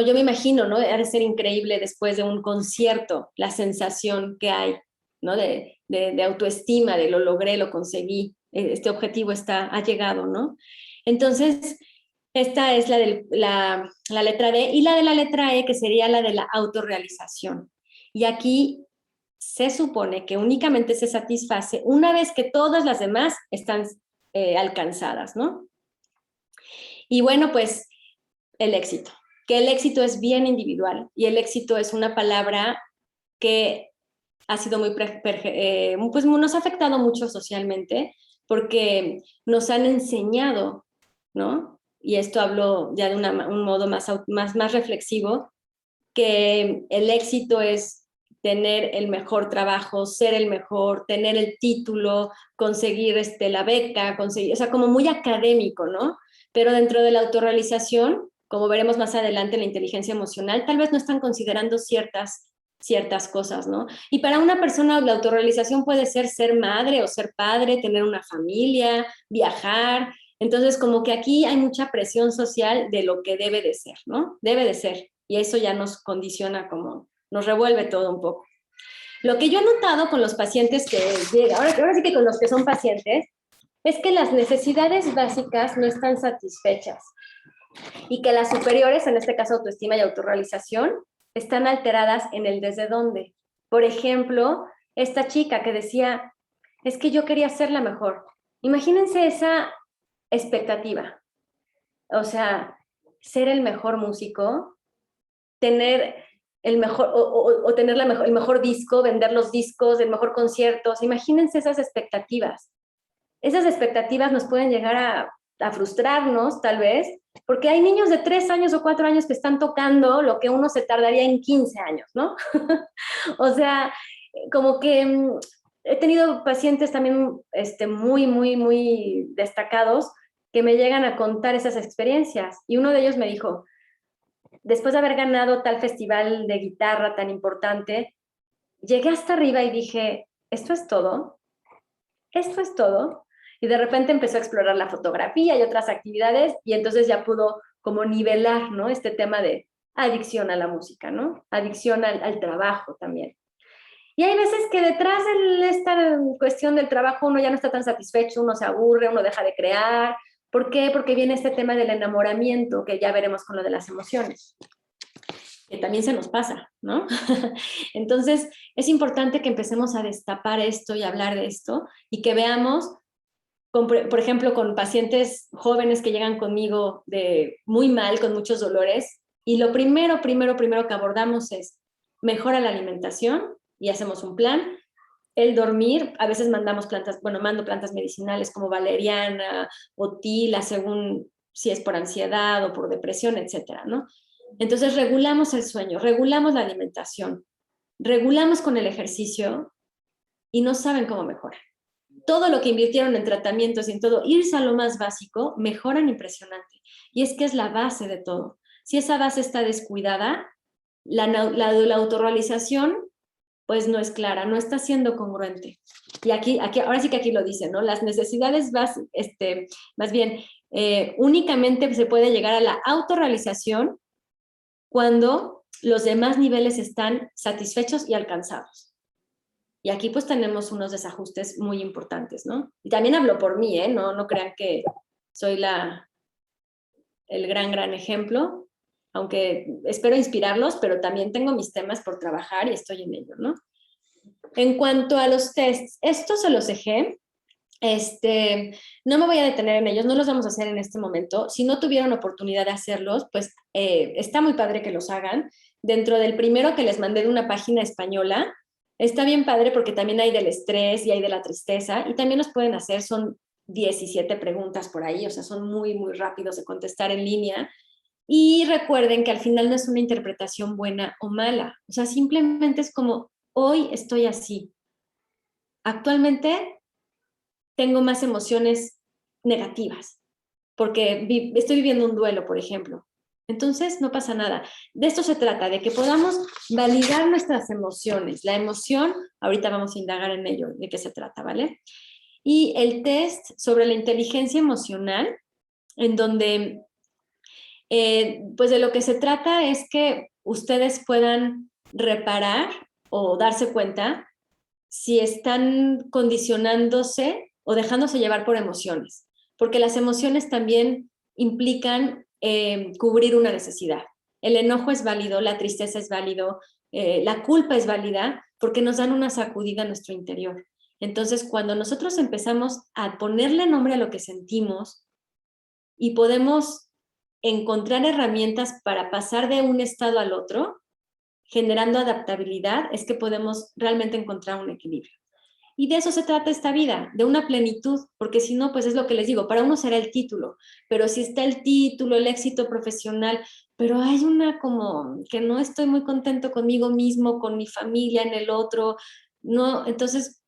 S2: yo me imagino, ¿no? Ha de ser increíble después de un concierto, la sensación que hay, ¿no? De autoestima, de lo logré, lo conseguí, este objetivo ha llegado, ¿no? Entonces, esta es la letra D, y la de la letra E, que sería la de la autorrealización. Y aquí se supone que únicamente se satisface una vez que todas las demás están alcanzadas, ¿no? Y bueno, pues el éxito, que el éxito es bien individual y el éxito es una palabra que ha sido pues nos ha afectado mucho socialmente porque nos han enseñado, ¿no? Y esto hablo ya de un modo más reflexivo, que el éxito es tener el mejor trabajo, ser el mejor, tener el título, conseguir la beca, o sea, como muy académico, ¿no? Pero dentro de la autorrealización, como veremos más adelante en la inteligencia emocional, tal vez no están considerando ciertas cosas, ¿no? Y para una persona la autorrealización puede ser madre o ser padre, tener una familia, viajar. Entonces, como que aquí hay mucha presión social de lo que debe de ser, ¿no? Debe de ser. Y eso ya nos condiciona, como nos revuelve todo un poco. Lo que yo he notado con los pacientes que llegan, ahora sí que con los que son pacientes, es que las necesidades básicas no están satisfechas y que las superiores, en este caso autoestima y autorrealización, están alteradas en el desde dónde. Por ejemplo, esta chica que decía, es que yo quería ser la mejor. Imagínense esa expectativa. O sea, ser el mejor músico, tener el mejor, o tener el mejor disco, vender los discos, el mejor concierto. Imagínense esas expectativas. esas expectativas nos pueden llegar a frustrarnos, tal vez, porque hay niños de 3 años o 4 años que están tocando lo que uno se tardaría en 15 años, ¿no? O sea, como que he tenido pacientes también muy destacados que me llegan a contar esas experiencias. Y uno de ellos me dijo, después de haber ganado tal festival de guitarra tan importante, llegué hasta arriba y dije, ¿esto es todo? ¿Esto es todo? Y de repente empezó a explorar la fotografía y otras actividades y entonces ya pudo como nivelar, ¿no? Este tema de adicción a la música, ¿no? Adicción al trabajo también. Y hay veces que detrás de esta cuestión del trabajo uno ya no está tan satisfecho, uno se aburre, uno deja de crear. ¿Por qué? Porque viene este tema del enamoramiento, que ya veremos con lo de las emociones, que también se nos pasa, ¿no? Entonces, es importante que empecemos a destapar esto y hablar de esto y que veamos, por ejemplo, con pacientes jóvenes que llegan conmigo de muy mal, con muchos dolores, y lo primero que abordamos es mejora la alimentación y hacemos un plan. El dormir, a veces mandamos plantas, bueno, mando plantas medicinales como valeriana o tila, según si es por ansiedad o por depresión, etcétera, ¿no? Entonces regulamos el sueño, regulamos la alimentación, regulamos con el ejercicio y no saben cómo mejorar. Todo lo que invirtieron en tratamientos y en todo, irse a lo más básico, mejoran impresionante. Y es que es la base de todo. Si esa base está descuidada, la autorrealización pues no es clara, no está siendo congruente. Y aquí ahora sí que aquí lo dice, ¿no? Las necesidades más bien, únicamente se puede llegar a la autorrealización cuando los demás niveles están satisfechos y alcanzados. Y aquí pues tenemos unos desajustes muy importantes, ¿no? Y también hablo por mí, ¿eh? No crean que soy el gran ejemplo, aunque espero inspirarlos, pero también tengo mis temas por trabajar y estoy en ello, ¿no? En cuanto a los tests, estos se los dejé. No me voy a detener en ellos, no los vamos a hacer en este momento. Si no tuvieron oportunidad de hacerlos, pues está muy padre que los hagan. Dentro del primero que les mandé de una página española, está bien padre porque también hay del estrés y hay de la tristeza y también los pueden hacer, son 17 preguntas por ahí, o sea, son muy rápidos de contestar en línea. Y recuerden que al final no es una interpretación buena o mala, o sea, simplemente es como, hoy estoy así. Actualmente tengo más emociones negativas, porque estoy viviendo un duelo, por ejemplo. Entonces, no pasa nada. De esto se trata, de que podamos validar nuestras emociones. La emoción, ahorita vamos a indagar en ello, de qué se trata, ¿vale? Y el test sobre la inteligencia emocional, en donde, pues de lo que se trata es que ustedes puedan reparar o darse cuenta si están condicionándose o dejándose llevar por emociones, porque las emociones también implican cubrir una necesidad. El enojo es válido, la tristeza es válido, la culpa es válida, porque nos dan una sacudida a nuestro interior. Entonces, cuando nosotros empezamos a ponerle nombre a lo que sentimos y podemos encontrar herramientas para pasar de un estado al otro, generando adaptabilidad, es que podemos realmente encontrar un equilibrio. Y de eso se trata esta vida, de una plenitud, porque si no, pues es lo que les digo, para uno será el título, pero si está el título, el éxito profesional, pero hay una como que no estoy muy contento conmigo mismo, con mi familia, en el otro, no, entonces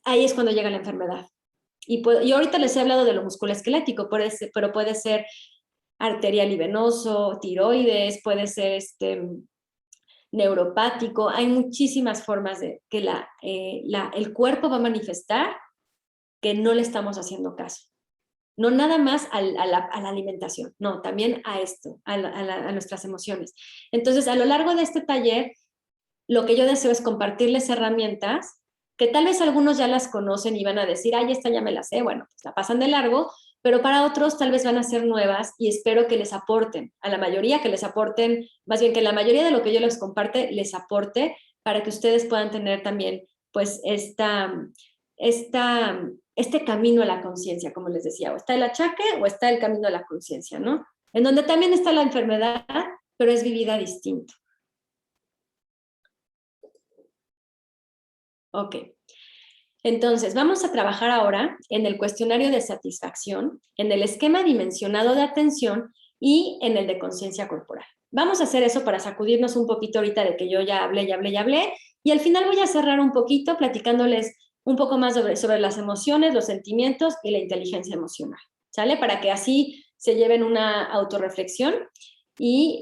S2: ahí es cuando llega la enfermedad. Y ahorita les he hablado de lo musculoesquelético, pero puede ser arterial y venoso, tiroides, puede ser neuropático, hay muchísimas formas de que el cuerpo va a manifestar que no le estamos haciendo caso. No nada más a la alimentación, no, también a esto, a nuestras emociones. Entonces, a lo largo de este taller, lo que yo deseo es compartirles herramientas que tal vez algunos ya las conocen y van a decir, ay, esta ya me la sé, bueno, pues la pasan de largo, pero para otros tal vez van a ser nuevas y espero que les aporten, a la mayoría que les aporten, más bien que la mayoría de lo que yo les comparte les aporte para que ustedes puedan tener también pues este camino a la conciencia, como les decía, o está el achaque o está el camino a la conciencia, ¿no? En donde también está la enfermedad, pero es vivida distinto. Ok. Entonces, vamos a trabajar ahora en el cuestionario de satisfacción, en el esquema dimensionado de atención y en el de conciencia corporal. Vamos a hacer eso para sacudirnos un poquito ahorita de que yo ya hablé, y al final voy a cerrar un poquito platicándoles un poco más sobre las emociones, los sentimientos y la inteligencia emocional, ¿sale? Para que así se lleven una autorreflexión y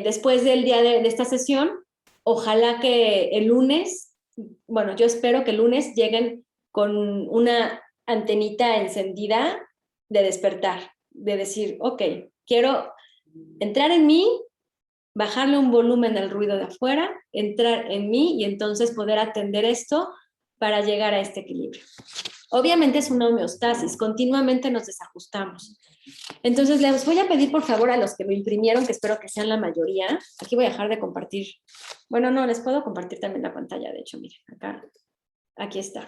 S2: después del día de esta sesión, ojalá que el lunes, bueno, yo espero que el lunes lleguen con una antenita encendida de despertar, de decir, ok, quiero entrar en mí, bajarle un volumen al ruido de afuera, entrar en mí y entonces poder atender esto para llegar a este equilibrio. Obviamente es una homeostasis, continuamente nos desajustamos. Entonces les voy a pedir por favor a los que lo imprimieron, que espero que sean la mayoría, aquí voy a dejar de compartir, bueno, no, les puedo compartir también la pantalla, de hecho, miren, acá, aquí está.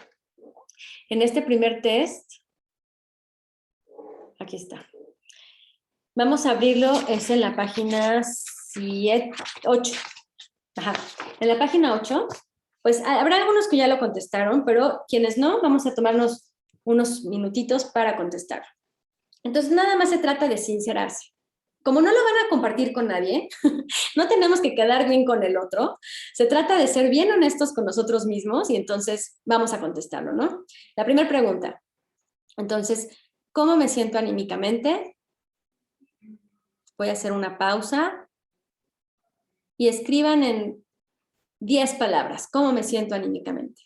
S2: En este primer test, aquí está. Vamos a abrirlo, es en la página 8. Ajá. En la página 8, pues habrá algunos que ya lo contestaron, pero quienes no, vamos a tomarnos unos minutitos para contestar. Entonces, nada más se trata de sincerarse. Como no lo van a compartir con nadie, no tenemos que quedar bien con el otro. Se trata de ser bien honestos con nosotros mismos y entonces vamos a contestarlo, ¿no? La primera pregunta. Entonces, ¿cómo me siento anímicamente? Voy a hacer una pausa y escriban en 10 palabras, ¿cómo me siento anímicamente?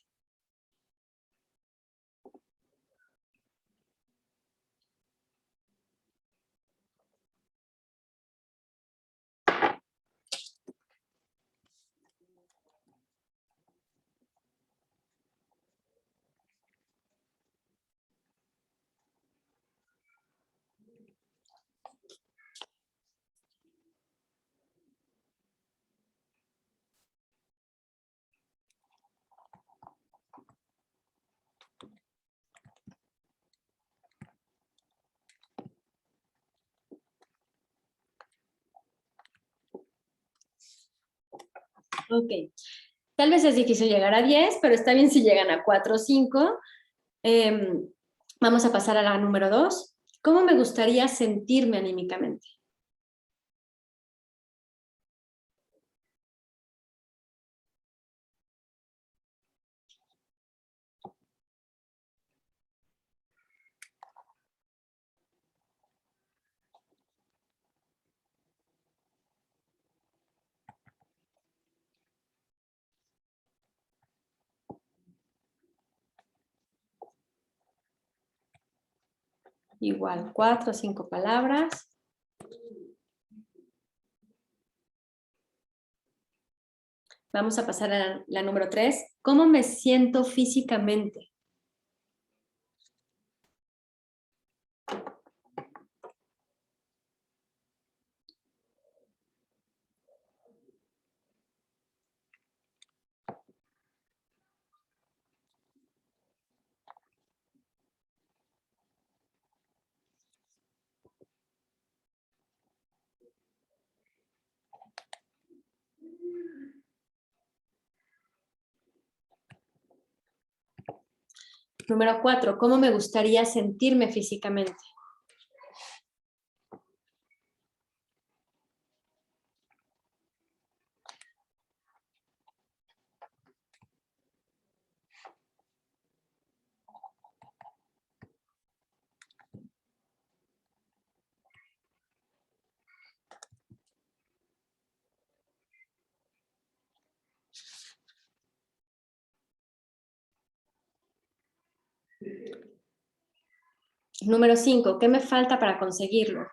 S2: Ok. Tal vez es difícil llegar a 10, pero está bien si llegan a 4 o 5. Vamos a pasar a la número 2. ¿Cómo me gustaría sentirme anímicamente? Igual, 4 o 5 palabras. Vamos a pasar a la número 3. ¿Cómo me siento físicamente? Número 4. ¿Cómo me gustaría sentirme físicamente? Número 5. ¿Qué me falta para conseguirlo?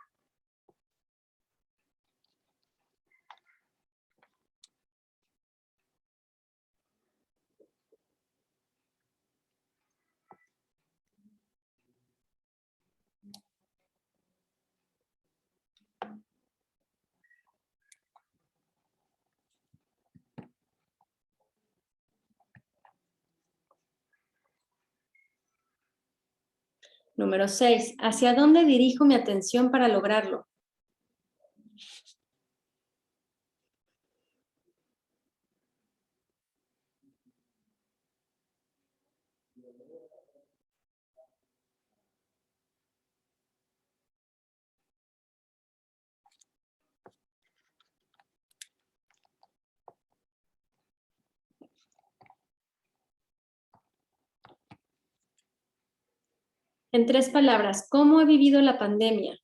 S2: Número 6. ¿Hacia dónde dirijo mi atención para lograrlo? En 3 palabras, ¿cómo he vivido la pandemia?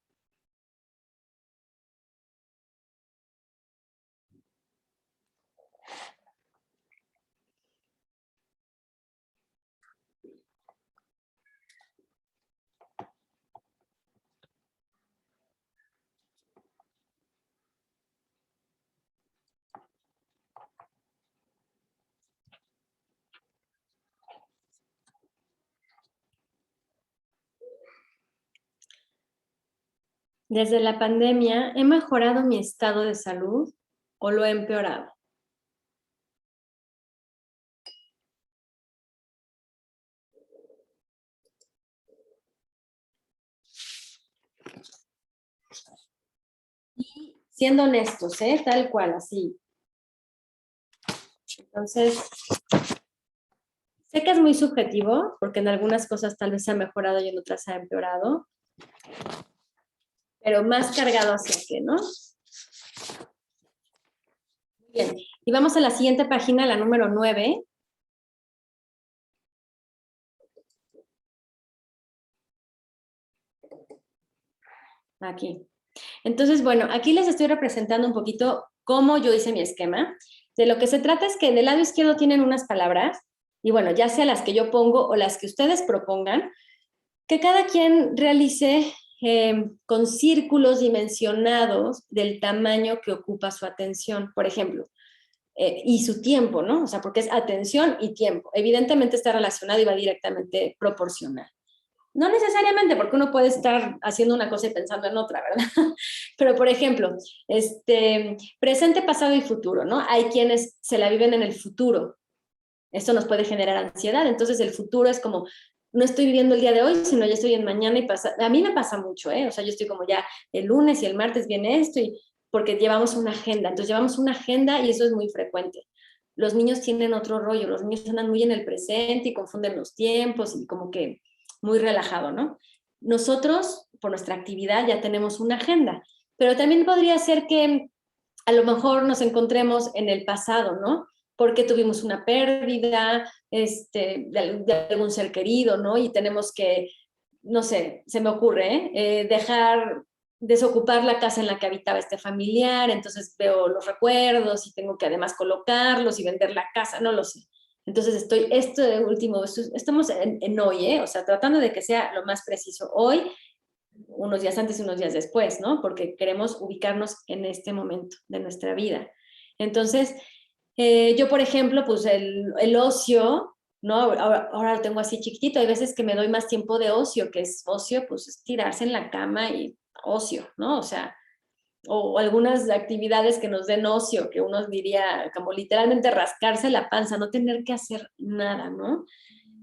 S2: Desde la pandemia, ¿he mejorado mi estado de salud o lo he empeorado? Y siendo honestos, tal cual, así. Entonces, sé que es muy subjetivo, porque en algunas cosas tal vez se ha mejorado y en otras se ha empeorado, pero más cargado hacia qué, ¿no? Bien, y vamos a la siguiente página, la número 9. Aquí. Entonces, bueno, aquí les estoy representando un poquito cómo yo hice mi esquema. De lo que se trata es que del lado izquierdo tienen unas palabras, y bueno, ya sea las que yo pongo o las que ustedes propongan, que cada quien realice con círculos dimensionados del tamaño que ocupa su atención, por ejemplo, y su tiempo, ¿no? O sea, porque es atención y tiempo. Evidentemente está relacionado y va directamente proporcional. No necesariamente, porque uno puede estar haciendo una cosa y pensando en otra, ¿verdad? Pero, por ejemplo, presente, pasado y futuro, ¿no? Hay quienes se la viven en el futuro. Esto nos puede generar ansiedad. Entonces, el futuro es como, no estoy viviendo el día de hoy, sino ya estoy en mañana y pasa. A mí me pasa mucho, ¿eh? O sea, yo estoy como ya el lunes y el martes viene esto, y porque llevamos una agenda. Entonces, llevamos una agenda y eso es muy frecuente. Los niños tienen otro rollo, los niños andan muy en el presente y confunden los tiempos y como que muy relajado, ¿no? Nosotros, por nuestra actividad, ya tenemos una agenda, pero también podría ser que a lo mejor nos encontremos en el pasado, ¿no? Porque tuvimos una pérdida de algún ser querido, ¿no? Y tenemos que, no sé, se me ocurre, dejar, desocupar la casa en la que habitaba este familiar, entonces veo los recuerdos y tengo que además colocarlos y vender la casa, no lo sé. Entonces estamos en hoy, o sea, tratando de que sea lo más preciso hoy, unos días antes y unos días después, ¿no? Porque queremos ubicarnos en este momento de nuestra vida. Entonces, yo, por ejemplo, pues el ocio, ¿no? Ahora lo tengo así chiquitito. Hay veces que me doy más tiempo de ocio, que es ocio, pues es tirarse en la cama y ocio, ¿no? O sea, o algunas actividades que nos den ocio, que uno diría como literalmente rascarse la panza, no tener que hacer nada, ¿no?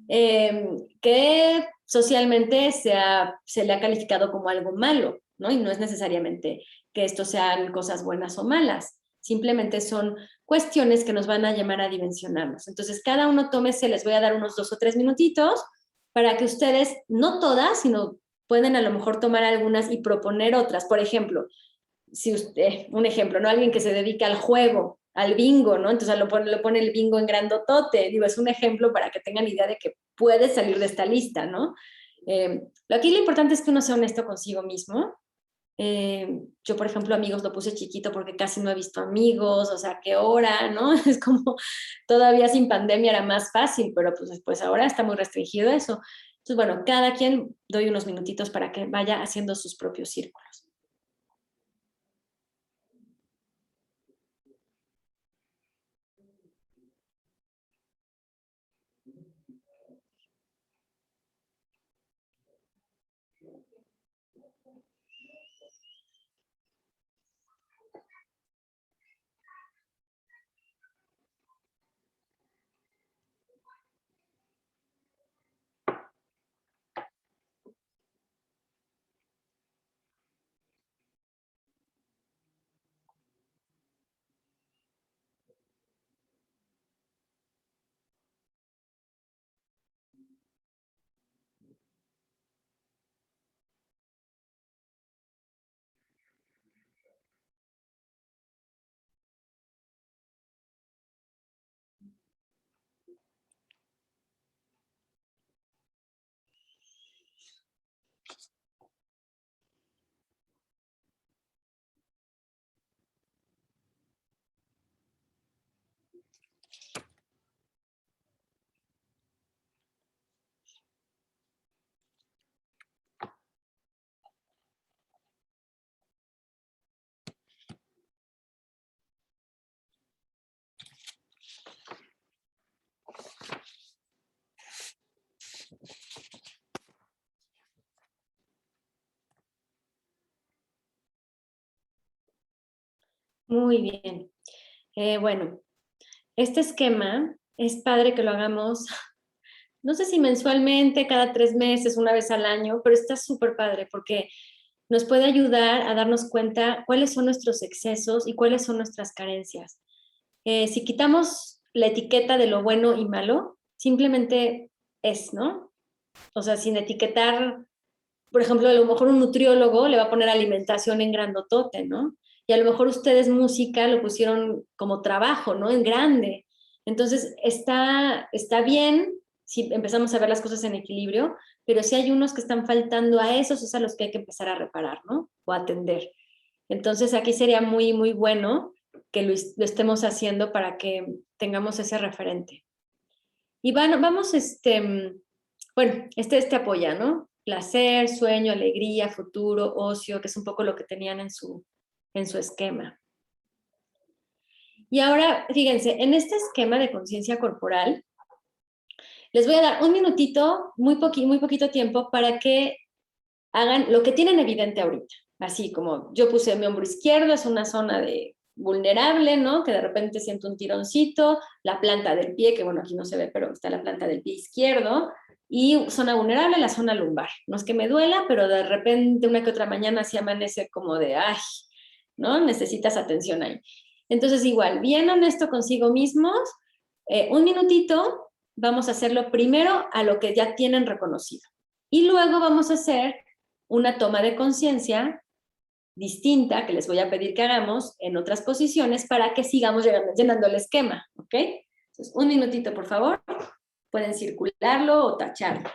S2: Que socialmente se le ha calificado como algo malo, ¿no? Y no es necesariamente que esto sean cosas buenas o malas, simplemente son cuestiones que nos van a llamar a dimensionarnos. Entonces, cada uno tómese, les voy a dar unos 2 o 3 minutitos para que ustedes, no todas, sino pueden a lo mejor tomar algunas y proponer otras. Por ejemplo, si usted, un ejemplo, ¿no? Alguien que se dedica al juego, al bingo, ¿no? Entonces lo pone el bingo en grandotote. Digo, es un ejemplo para que tengan idea de que puede salir de esta lista, ¿no? Aquí lo importante es que uno sea honesto consigo mismo. Yo, por ejemplo, amigos lo puse chiquito porque casi no he visto amigos, o sea, ¿qué hora, no? Es como, todavía sin pandemia era más fácil, pero pues ahora está muy restringido eso. Entonces, bueno, cada quien doy unos minutitos para que vaya haciendo sus propios círculos. Muy bien. Bueno, este esquema es padre que lo hagamos, no sé si mensualmente, cada 3 meses, una vez al año, pero está súper padre porque nos puede ayudar a darnos cuenta cuáles son nuestros excesos y cuáles son nuestras carencias. Si quitamos la etiqueta de lo bueno y malo, simplemente es, ¿no? O sea, sin etiquetar, por ejemplo, a lo mejor un nutriólogo le va a poner alimentación en grandotote, ¿no? Y a lo mejor ustedes música lo pusieron como trabajo, ¿no? En grande. Entonces, está bien si empezamos a ver las cosas en equilibrio, pero si hay unos que están faltando a esos, es a los que hay que empezar a reparar, ¿no? O atender. Entonces, aquí sería muy, muy bueno que lo estemos haciendo para que tengamos ese referente. Y bueno, vamos, bueno, este apoya, ¿no? Placer, sueño, alegría, futuro, ocio, que es un poco lo que tenían en su esquema. Y ahora, fíjense, en este esquema de conciencia corporal, les voy a dar un minutito, muy poquito tiempo, para que hagan lo que tienen evidente ahorita. Así como yo puse mi hombro izquierdo, es una zona de vulnerable, ¿no? Que de repente siento un tironcito, la planta del pie, que bueno, aquí no se ve, pero está la planta del pie izquierdo, y zona vulnerable, la zona lumbar. No es que me duela, pero de repente una que otra mañana sí amanece como de, ay, ¿no? Necesitas atención ahí. Entonces igual, bien honesto consigo mismos, un minutito, vamos a hacerlo primero a lo que ya tienen reconocido. Y luego vamos a hacer una toma de conciencia distinta que les voy a pedir que hagamos en otras posiciones para que sigamos llenando el esquema, ¿ok? Entonces, un minutito, por favor. Pueden circularlo o tacharlo.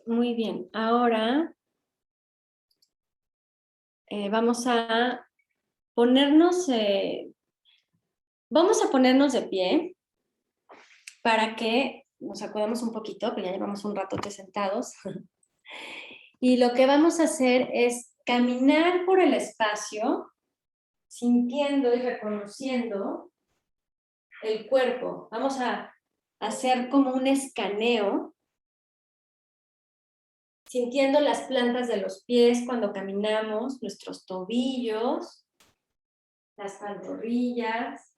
S2: Muy bien, ahora vamos a ponernos de pie para que nos acudamos un poquito, porque ya llevamos un ratote sentados. Y lo que vamos a hacer es caminar por el espacio, sintiendo y reconociendo el cuerpo. Vamos a hacer como un escaneo, sintiendo las plantas de los pies cuando caminamos, nuestros tobillos, las pantorrillas,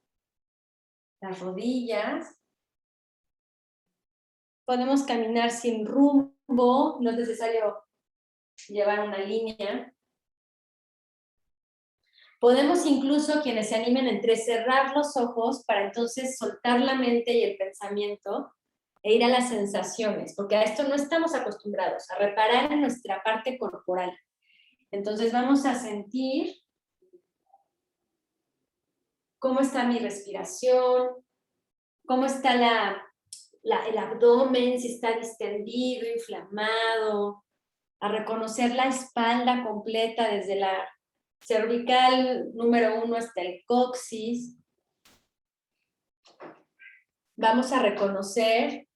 S2: las rodillas. Podemos caminar sin rumbo, no es necesario llevar una línea. Podemos incluso, quienes se animen, entrecerrar los ojos para entonces soltar la mente y el pensamiento e ir a las sensaciones, porque a esto no estamos acostumbrados, a reparar en nuestra parte corporal. Entonces vamos a sentir cómo está mi respiración, cómo está el abdomen, si está distendido, inflamado, a reconocer la espalda completa desde la cervical número 1 hasta el coxis. Vamos a reconocer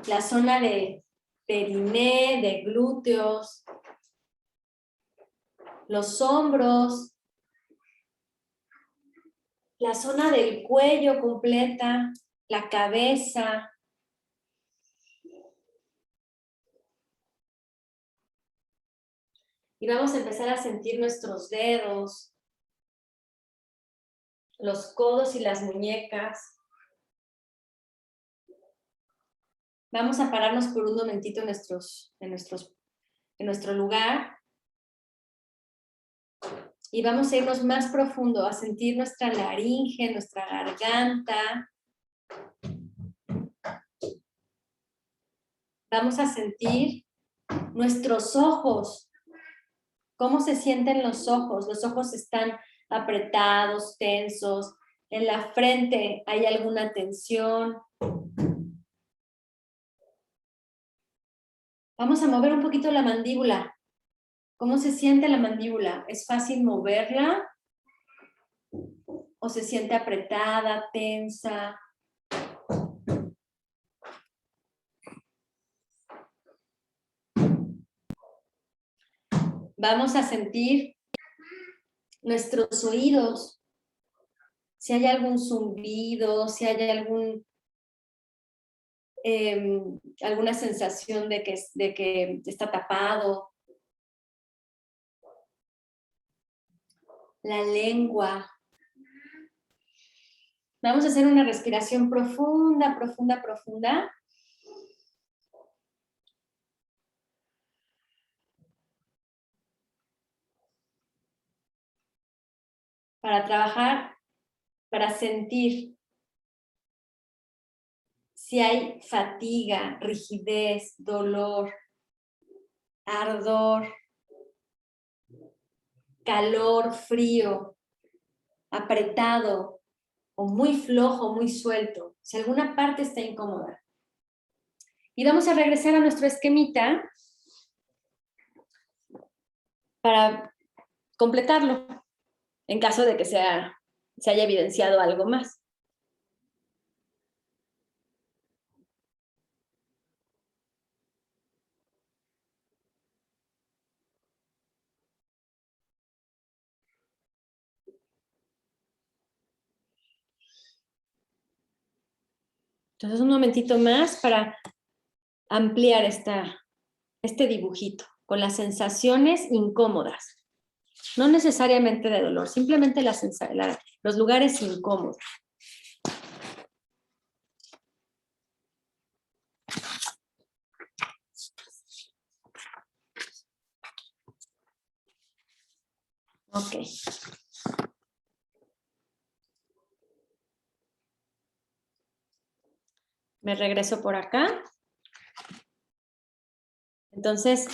S2: la zona de periné, de glúteos, los hombros, la zona del cuello completa, la cabeza. Y vamos a empezar a sentir nuestros dedos, los codos y las muñecas. Vamos a pararnos por un momentito en nuestro lugar y vamos a irnos más profundo, a sentir nuestra laringe, nuestra garganta. Vamos a sentir nuestros ojos. ¿Cómo se sienten los ojos? Los ojos están apretados, tensos. En la frente hay alguna tensión. Vamos a mover un poquito la mandíbula. ¿Cómo se siente la mandíbula? ¿Es fácil moverla? ¿O se siente apretada, tensa? Vamos a sentir nuestros oídos. Si hay algún zumbido, si hay alguna sensación de que está tapado. La lengua. Vamos a hacer una respiración profunda, profunda, profunda. Para trabajar, para sentir si hay fatiga, rigidez, dolor, ardor, calor, frío, apretado o muy flojo, muy suelto. Si alguna parte está incómoda. Y vamos a regresar a nuestro esquemita para completarlo, en caso de que se haya evidenciado algo más. Entonces un momentito más para ampliar este dibujito con las sensaciones incómodas. No necesariamente de dolor, simplemente los lugares incómodos. Ok. Me regreso por acá. Entonces,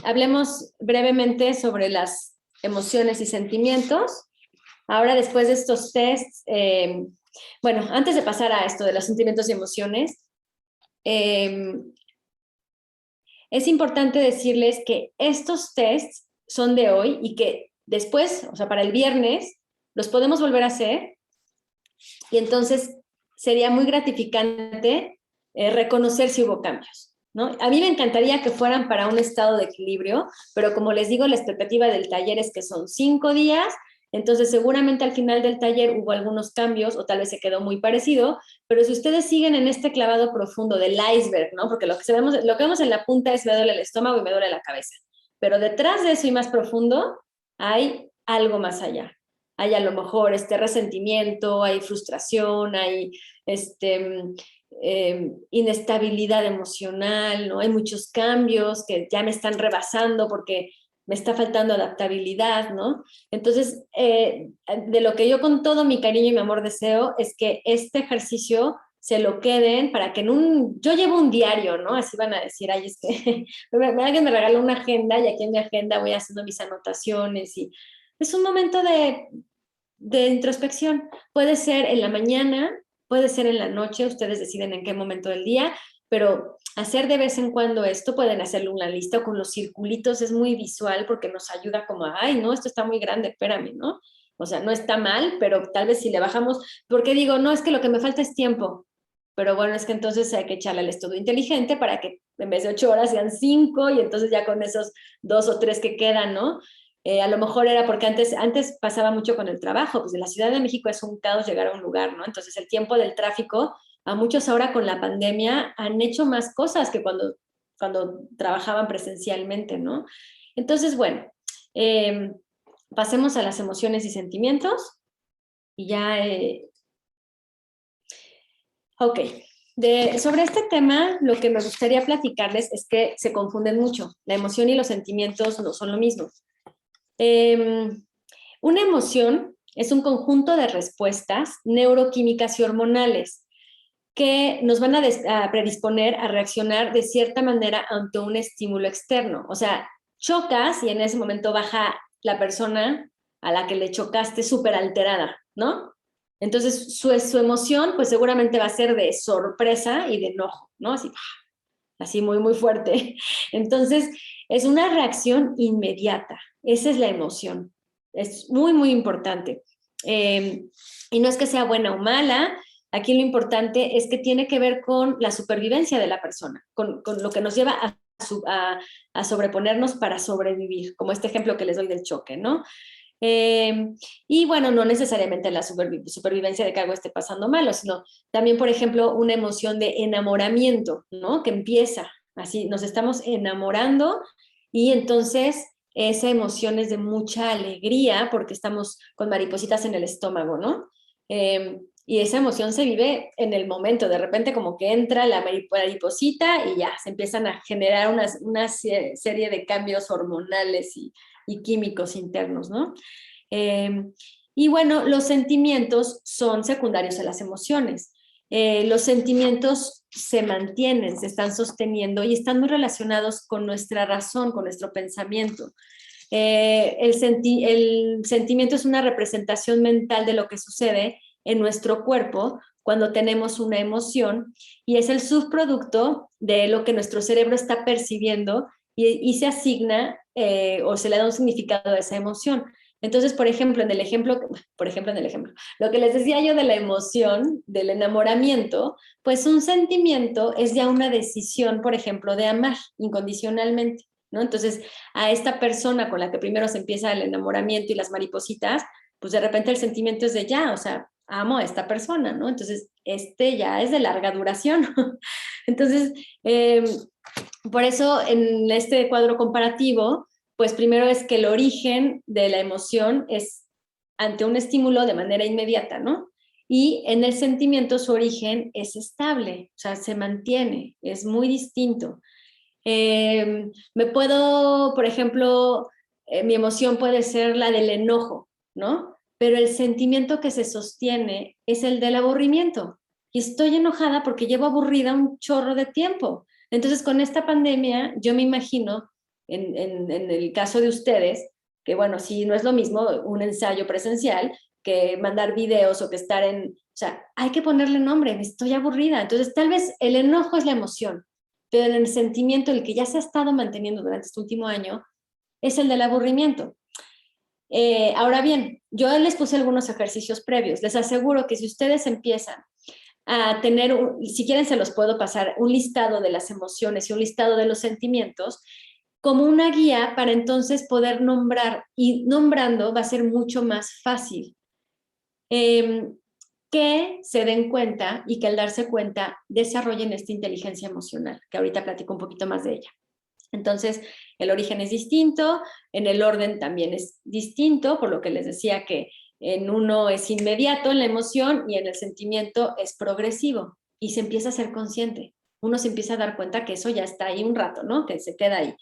S2: hablemos brevemente sobre las emociones y sentimientos. Ahora, después de estos tests, bueno, antes de pasar a esto de los sentimientos y emociones, es importante decirles que estos tests son de hoy y que después, o sea, para el viernes, los podemos volver a hacer y entonces sería muy gratificante reconocer si hubo cambios, ¿no? A mí me encantaría que fueran para un estado de equilibrio, pero como les digo, la expectativa del taller es que son 5 días, entonces seguramente al final del taller hubo algunos cambios o tal vez se quedó muy parecido, pero si ustedes siguen en este clavado profundo del iceberg, ¿no? Porque lo que vemos en la punta es me duele el estómago y me duele la cabeza, pero detrás de eso y más profundo hay algo más allá. Hay a lo mejor resentimiento, hay frustración, hay inestabilidad emocional, ¿no? Hay muchos cambios que ya me están rebasando porque me está faltando adaptabilidad, ¿no? Entonces, de lo que yo con todo mi cariño y mi amor deseo es que este ejercicio se lo queden para que yo llevo un diario, ¿no? Así van a decir, ay, es que alguien me regaló una agenda y aquí en mi agenda voy haciendo mis anotaciones y es un momento de introspección. Puede ser en la mañana, puede ser en la noche, ustedes deciden en qué momento del día, pero hacer de vez en cuando esto, pueden hacerlo una lista con los circulitos, es muy visual porque nos ayuda como, ay, no, esto está muy grande, espérame, ¿no? O sea, no está mal, pero tal vez si le bajamos, porque digo, no, es que lo que me falta es tiempo, pero bueno, es que entonces hay que echarle al estudio inteligente para que en vez de 8 horas sean 5 y entonces ya con esos 2 o 3 que quedan, ¿no? A lo mejor era porque antes pasaba mucho con el trabajo, pues de la Ciudad de México es un caos llegar a un lugar, ¿no? Entonces el tiempo del tráfico, a muchos ahora con la pandemia han hecho más cosas que cuando trabajaban presencialmente, ¿no? Entonces, bueno, pasemos a las emociones y sentimientos y ya, ok, Sobre este tema, lo que me gustaría platicarles es que se confunden mucho. La emoción y los sentimientos no son lo mismo. Una emoción es un conjunto de respuestas neuroquímicas y hormonales que nos van a predisponer a reaccionar de cierta manera ante un estímulo externo. O sea, chocas y en ese momento baja la persona a la que le chocaste súper alterada, ¿no? Entonces, su emoción, pues seguramente va a ser de sorpresa y de enojo, ¿no? Así muy, muy fuerte. Entonces, es una reacción inmediata. Esa es la emoción. Es muy, muy importante. Y no es que sea buena o mala. Aquí lo importante es que tiene que ver con la supervivencia de la persona, con lo que nos lleva a sobreponernos para sobrevivir, como este ejemplo que les doy del choque, ¿no? Y bueno, no necesariamente la supervivencia de que algo esté pasando malo, sino también, por ejemplo, una emoción de enamoramiento, ¿no? Que empieza así, nos estamos enamorando y entonces esa emoción es de mucha alegría porque estamos con maripositas en el estómago, ¿no? Y esa emoción se vive en el momento, de repente como que entra la mariposita y ya, se empiezan a generar una serie de cambios hormonales y químicos internos, ¿no? Y bueno, los sentimientos son secundarios a las emociones. Los sentimientos se mantienen, se están sosteniendo y están muy relacionados con nuestra razón, con nuestro pensamiento. El sentimiento es una representación mental de lo que sucede en nuestro cuerpo cuando tenemos una emoción y es el subproducto de lo que nuestro cerebro está percibiendo y se asigna o se le da un significado a esa emoción. Entonces, por ejemplo, en el ejemplo, lo que les decía yo de la emoción, del enamoramiento, pues un sentimiento es ya una decisión, por ejemplo, de amar incondicionalmente, ¿no? Entonces, a esta persona con la que primero se empieza el enamoramiento y las maripositas, pues de repente el sentimiento es de ya, o sea, amo a esta persona, ¿no? Entonces, ya es de larga duración. Entonces, por eso en este cuadro comparativo, pues primero es que el origen de la emoción es ante un estímulo de manera inmediata, ¿no? Y en el sentimiento su origen es estable, o sea, se mantiene, es muy distinto. Me puedo, por ejemplo, mi emoción puede ser la del enojo, ¿no? Pero el sentimiento que se sostiene es el del aburrimiento. Y estoy enojada porque llevo aburrida un chorro de tiempo. Entonces, con esta pandemia, yo me imagino, en el caso de ustedes, que bueno, si no es lo mismo un ensayo presencial que mandar videos o que estar o sea, hay que ponerle nombre, me estoy aburrida. Entonces, tal vez el enojo es la emoción, pero el sentimiento, el que ya se ha estado manteniendo durante este último año, es el del aburrimiento. Ahora bien, yo les puse algunos ejercicios previos. Les aseguro que si ustedes empiezan a tener, si quieren se los puedo pasar, un listado de las emociones y un listado de los sentimientos, como una guía para entonces poder nombrar, y nombrando va a ser mucho más fácil. Que se den cuenta y que al darse cuenta desarrollen esta inteligencia emocional, que ahorita platico un poquito más de ella. Entonces, el origen es distinto, en el orden también es distinto, por lo que les decía que en uno es inmediato en la emoción y en el sentimiento es progresivo y se empieza a ser consciente. Uno se empieza a dar cuenta que eso ya está ahí un rato, ¿no? Que se queda ahí.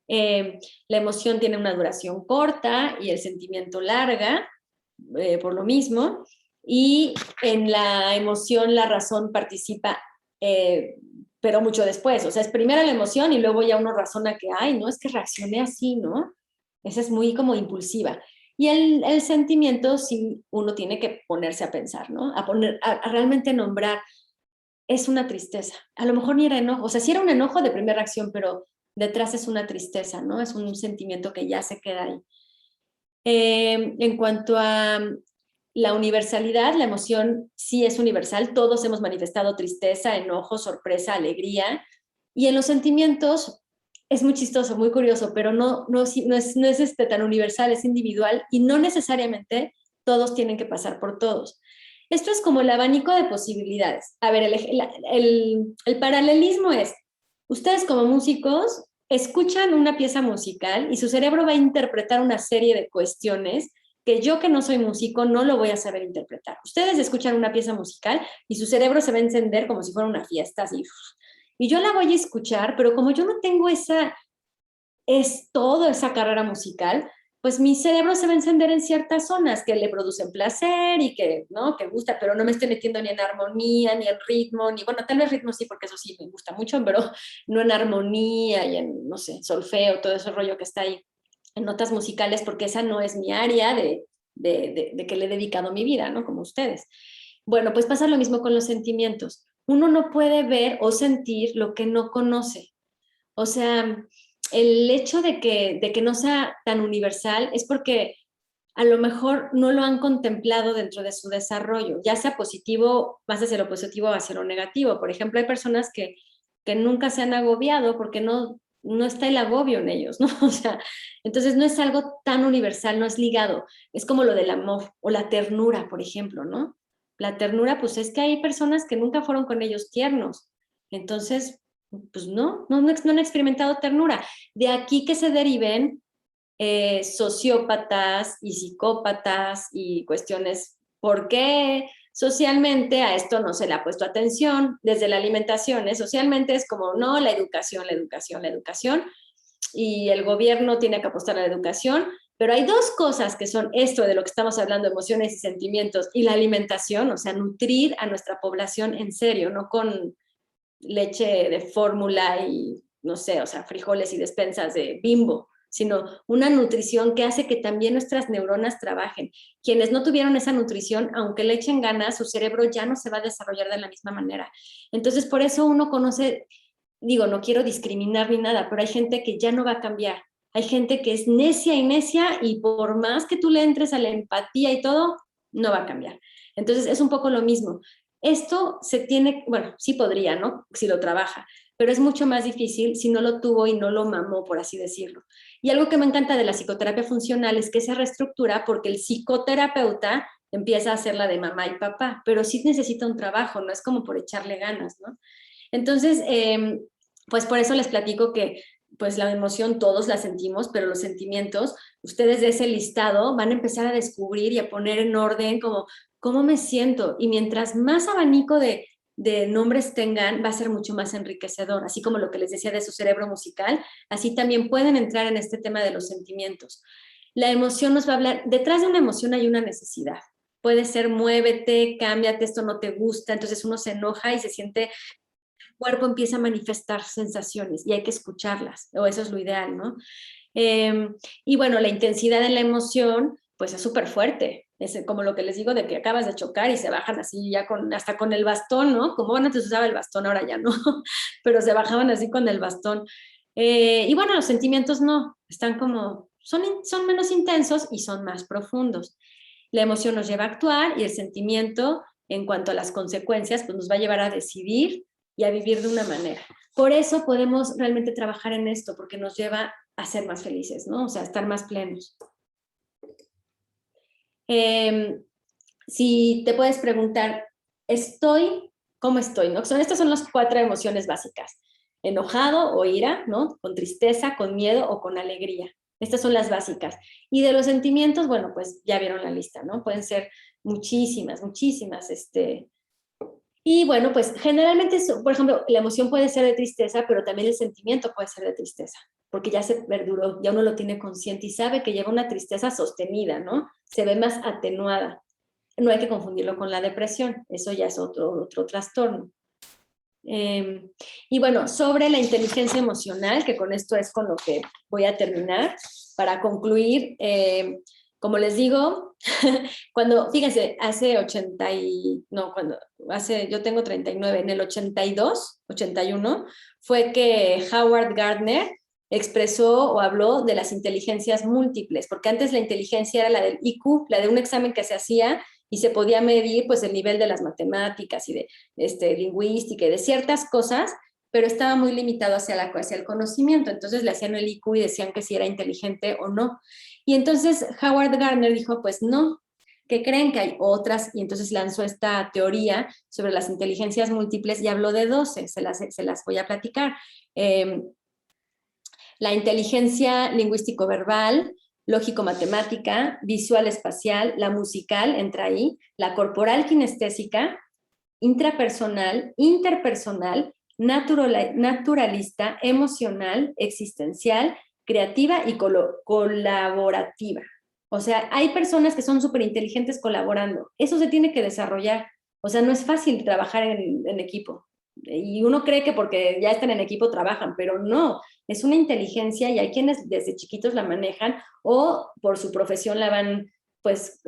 S2: La emoción tiene una duración corta y el sentimiento larga, por lo mismo, y en la emoción la razón participa, pero mucho después, o sea, es primero la emoción y luego ya uno razona que, ay, no, es que reaccioné así, ¿no? Esa es muy como impulsiva. Y el sentimiento sí uno tiene que ponerse a pensar, ¿no? A realmente nombrar, es una tristeza. A lo mejor ni era enojo, o sea, sí era un enojo de primera reacción, pero detrás es una tristeza, ¿no? Es un sentimiento que ya se queda ahí. En cuanto a la universalidad, la emoción sí es universal, todos hemos manifestado tristeza, enojo, sorpresa, alegría, y en los sentimientos es muy chistoso, muy curioso, pero no es tan universal, es individual y no necesariamente todos tienen que pasar por todos. Esto es como el abanico de posibilidades. A ver, el paralelismo es, ustedes como músicos escuchan una pieza musical y su cerebro va a interpretar una serie de cuestiones que yo que no soy músico no lo voy a saber interpretar. Ustedes escuchan una pieza musical y su cerebro se va a encender como si fuera una fiesta, así. Y yo la voy a escuchar, pero como yo no tengo toda esa carrera musical, pues mi cerebro se va a encender en ciertas zonas que le producen placer y que, ¿no? Que gusta, pero no me estoy metiendo ni en armonía, ni en ritmo, ni, bueno, tal vez ritmo sí, porque eso sí me gusta mucho, pero no en armonía y en, no sé, solfeo, todo ese rollo que está ahí en notas musicales, porque esa no es mi área de que le he dedicado mi vida, ¿no? Como ustedes. Bueno, pues pasa lo mismo con los sentimientos. Uno no puede ver o sentir lo que no conoce. O sea, el hecho de que no sea tan universal es porque a lo mejor no lo han contemplado dentro de su desarrollo, ya sea positivo, más hacia lo positivo o hacia lo negativo. Por ejemplo, hay personas que nunca se han agobiado porque no está el agobio en ellos, ¿no? O sea, entonces no es algo tan universal, no es ligado. Es como lo del amor o la ternura, por ejemplo, ¿no? La ternura, pues es que hay personas que nunca fueron con ellos tiernos. Entonces, pues no han experimentado ternura. De aquí que se deriven sociópatas y psicópatas y cuestiones, ¿por qué socialmente a esto no se le ha puesto atención? Desde la alimentación, socialmente es como, no, la educación, y el gobierno tiene que apostar a la educación, pero hay dos cosas que son esto de lo que estamos hablando, emociones y sentimientos, y la alimentación, o sea, nutrir a nuestra población en serio, no con leche de fórmula y, no sé, o sea, frijoles y despensas de Bimbo, sino una nutrición que hace que también nuestras neuronas trabajen. Quienes no tuvieron esa nutrición, aunque le echen ganas, su cerebro ya no se va a desarrollar de la misma manera. Entonces, por eso uno conoce, digo, no quiero discriminar ni nada, pero hay gente que ya no va a cambiar. Hay gente que es necia y por más que tú le entres a la empatía y todo, no va a cambiar. Entonces, es un poco lo mismo. Esto se tiene, bueno, sí podría, ¿no? Si lo trabaja, pero es mucho más difícil si no lo tuvo y no lo mamó, por así decirlo. Y algo que me encanta de la psicoterapia funcional es que se reestructura porque el psicoterapeuta empieza a hacer la de mamá y papá, pero sí necesita un trabajo, no es como por echarle ganas, ¿no? Entonces, pues por eso les platico que pues la emoción todos la sentimos, pero los sentimientos, ustedes de ese listado van a empezar a descubrir y a poner en orden como cómo me siento. Y mientras más abanico de nombres tengan, va a ser mucho más enriquecedor. Así como lo que les decía de su cerebro musical, así también pueden entrar en este tema de los sentimientos. La emoción nos va a hablar, detrás de una emoción hay una necesidad. Puede ser muévete, cámbiate, esto no te gusta, entonces uno se enoja y se siente, el cuerpo empieza a manifestar sensaciones y hay que escucharlas, o eso es lo ideal, ¿no? Y bueno, la intensidad de la emoción, pues es súper fuerte. Es como lo que les digo de que acabas de chocar y se bajan así ya hasta con el bastón, ¿no? Como antes se usaba el bastón, ahora ya no, pero se bajaban así con el bastón. Y bueno, los sentimientos no, están como, son menos intensos y son más profundos. La emoción nos lleva a actuar y el sentimiento, en cuanto a las consecuencias, pues nos va a llevar a decidir y a vivir de una manera. Por eso podemos realmente trabajar en esto, porque nos lleva a ser más felices, ¿no? O sea, a estar más plenos. Si te puedes preguntar, ¿cómo estoy? ¿No? Estas son las 4 emociones básicas. Enojado o ira, ¿no? Con tristeza, con miedo o con alegría. Estas son las básicas. Y de los sentimientos, bueno, pues ya vieron la lista, ¿no? Pueden ser muchísimas. Y bueno, pues generalmente, por ejemplo, la emoción puede ser de tristeza, pero también el sentimiento puede ser de tristeza, porque ya se perduró, ya uno lo tiene consciente y sabe que lleva una tristeza sostenida, ¿no? Se ve más atenuada. No hay que confundirlo con la depresión, eso ya es otro trastorno. Y bueno, sobre la inteligencia emocional, que con esto es con lo que voy a terminar, para concluir, como les digo, fíjense, yo tengo 39, en el 82, 81, fue que Howard Gardner expresó o habló de las inteligencias múltiples, porque antes la inteligencia era la del IQ, la de un examen que se hacía y se podía medir pues el nivel de las matemáticas y de lingüística y de ciertas cosas, pero estaba muy limitado hacia el conocimiento. Entonces le hacían el IQ y decían que si era inteligente o no. Y entonces Howard Gardner dijo, pues no, que creen que hay otras, y entonces lanzó esta teoría sobre las inteligencias múltiples y habló de 12, se las voy a platicar. La inteligencia lingüístico-verbal, lógico-matemática, visual-espacial, la musical, entra ahí, la corporal-kinestésica, intrapersonal, interpersonal, naturalista, emocional, existencial, creativa y colaborativa. O sea, hay personas que son súper inteligentes colaborando. Eso se tiene que desarrollar. O sea, no es fácil trabajar en equipo. Y uno cree que porque ya están en equipo trabajan, pero no. Es una inteligencia y hay quienes desde chiquitos la manejan o por su profesión la van pues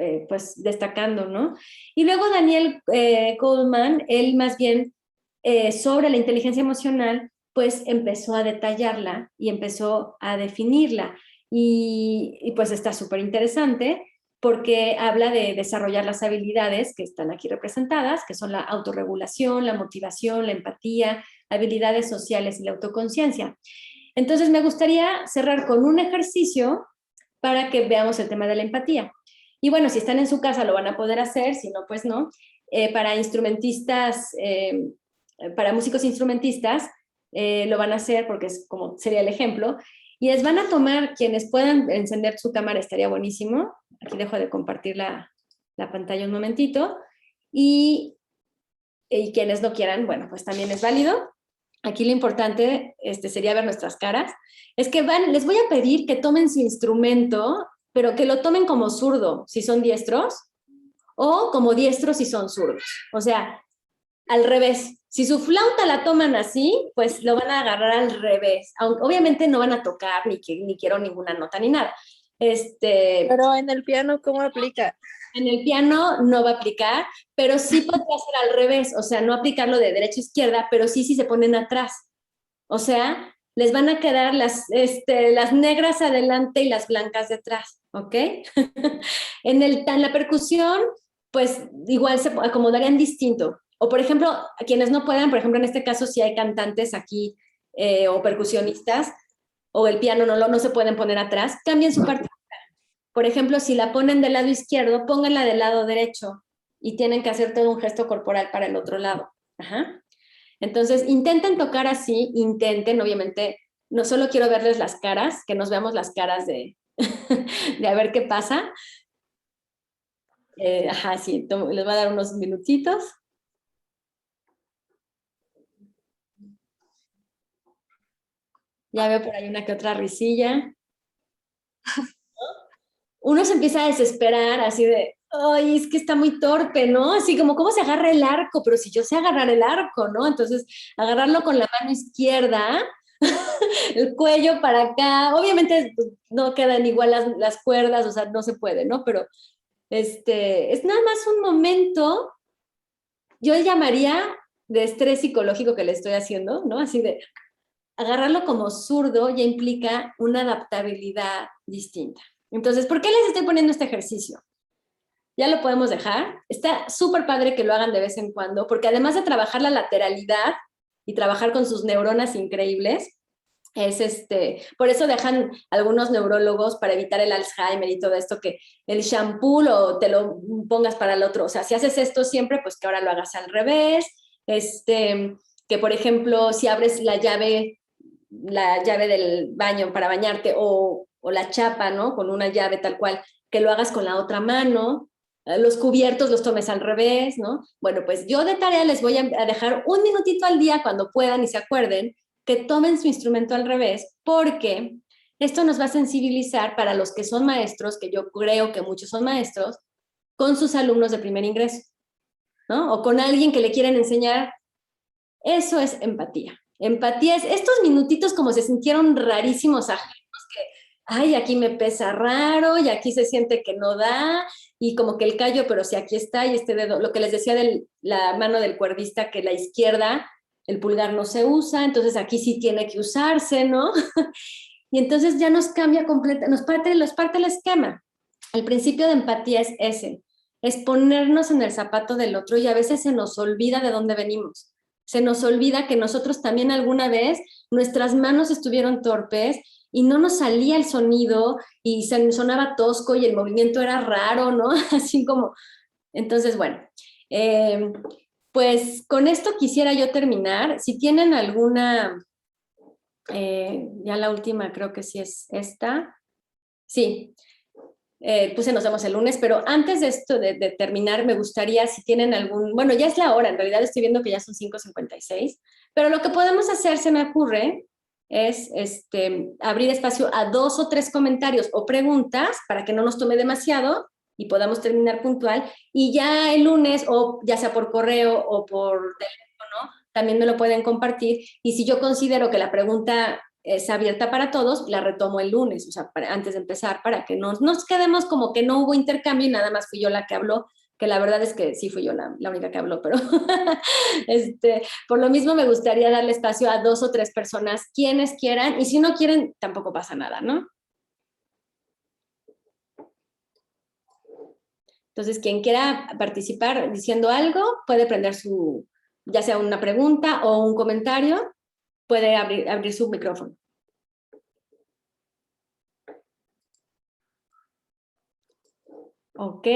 S2: destacando, ¿no? Y luego Daniel Goleman, él más bien sobre la inteligencia emocional, pues empezó a detallarla y empezó a definirla. Y pues está súper interesante porque habla de desarrollar las habilidades que están aquí representadas, que son la autorregulación, la motivación, la empatía, habilidades sociales y la autoconciencia. Entonces me gustaría cerrar con un ejercicio para que veamos el tema de la empatía. Y bueno, si están en su casa lo van a poder hacer, si no, pues no. Para instrumentistas, para músicos instrumentistas, lo van a hacer porque es como sería el ejemplo. Y les van a tomar, quienes puedan encender su cámara, estaría buenísimo. Aquí dejo de compartir la pantalla un momentito. Y quienes no quieran, bueno, pues también es válido. Aquí lo importante sería ver nuestras caras. Es que les voy a pedir que tomen su instrumento, pero que lo tomen como zurdo, si son diestros, o como diestros si son zurdos. O sea, al revés. Si su flauta la toman así, pues lo van a agarrar al revés. Aunque, obviamente no van a tocar, ni quiero ninguna nota ni nada.
S5: Pero en el piano, ¿cómo aplica?
S2: En el piano no va a aplicar, pero sí podría ser al revés, o sea, no aplicarlo de derecha a izquierda, pero sí se ponen atrás. O sea, les van a quedar las negras adelante y las blancas detrás, ¿ok? En la percusión, pues igual se acomodarían distinto. O por ejemplo, a quienes no puedan, por ejemplo, en este caso si hay cantantes aquí o percusionistas, o el piano no se pueden poner atrás, cambien su parte. Por ejemplo, si la ponen del lado izquierdo, pónganla del lado derecho y tienen que hacer todo un gesto corporal para el otro lado. Ajá. Entonces, intenten tocar así, obviamente, no solo quiero verles las caras, que nos veamos las caras de a ver qué pasa. Sí, les voy a dar unos minutitos. Ya veo por ahí una que otra risilla. Uno se empieza a desesperar, así de, ay, es que está muy torpe, ¿no? Así como, ¿cómo se agarra el arco? Pero si yo sé agarrar el arco, ¿no? Entonces, agarrarlo con la mano izquierda, el cuello para acá. Obviamente pues, no quedan igual las cuerdas, o sea, no se puede, ¿no? Pero es nada más un momento, yo llamaría de estrés psicológico que le estoy haciendo, ¿no? Así de agarrarlo como zurdo ya implica una adaptabilidad distinta. Entonces, ¿por qué les estoy poniendo este ejercicio? Ya lo podemos dejar. Está súper padre que lo hagan de vez en cuando, porque además de trabajar la lateralidad y trabajar con sus neuronas increíbles, por eso dejan algunos neurólogos para evitar el Alzheimer y todo esto, que el shampoo te lo pongas para el otro. O sea, si haces esto siempre, pues que ahora lo hagas al revés. Que por ejemplo, si abres la llave del baño para bañarte o la chapa, ¿no? Con una llave tal cual, que lo hagas con la otra mano. Los cubiertos los tomes al revés, ¿no? Bueno, pues yo de tarea les voy a dejar un minutito al día cuando puedan y se acuerden que tomen su instrumento al revés, porque esto nos va a sensibilizar para los que son maestros, que yo creo que muchos son maestros, con sus alumnos de primer ingreso, ¿no? O con alguien que le quieren enseñar. Eso es empatía. Empatía es estos minutitos como se sintieron rarísimos, ajenos, que, ay, aquí me pesa raro, y aquí se siente que no da, y como que el callo, pero si aquí está, y este dedo, lo que les decía de la mano del cuerdista, que la izquierda, el pulgar no se usa, entonces aquí sí tiene que usarse, ¿no? Y entonces ya nos cambia completa, nos parte el esquema. El principio de empatía es ese, es ponernos en el zapato del otro y a veces se nos olvida de dónde venimos. Se nos olvida que nosotros también alguna vez nuestras manos estuvieron torpes y no nos salía el sonido y sonaba tosco y el movimiento era raro, ¿no? Así como, entonces, bueno, pues con esto quisiera yo terminar. Si tienen alguna, ya la última creo que sí es esta. Sí. Puse nos vemos el lunes, pero antes de esto, de terminar, me gustaría si tienen algún, bueno, ya es la hora, en realidad estoy viendo que ya son 5:56, pero lo que podemos hacer, se me ocurre, es abrir espacio a 2 o 3 comentarios o preguntas para que no nos tome demasiado y podamos terminar puntual, y ya el lunes, o ya sea por correo o por teléfono, también me lo pueden compartir, y si yo considero que la pregunta es abierta para todos, la retomo el lunes, o sea, antes de empezar, para que no nos quedemos como que no hubo intercambio y nada más fui yo la que habló, que la verdad es que sí fui yo la única que habló, pero por lo mismo me gustaría darle espacio a 2 o 3 personas, quienes quieran, y si no quieren, tampoco pasa nada, ¿no? Entonces, quien quiera participar diciendo algo, puede prender ya sea una pregunta o un comentario, puede abrir su micrófono. Ok.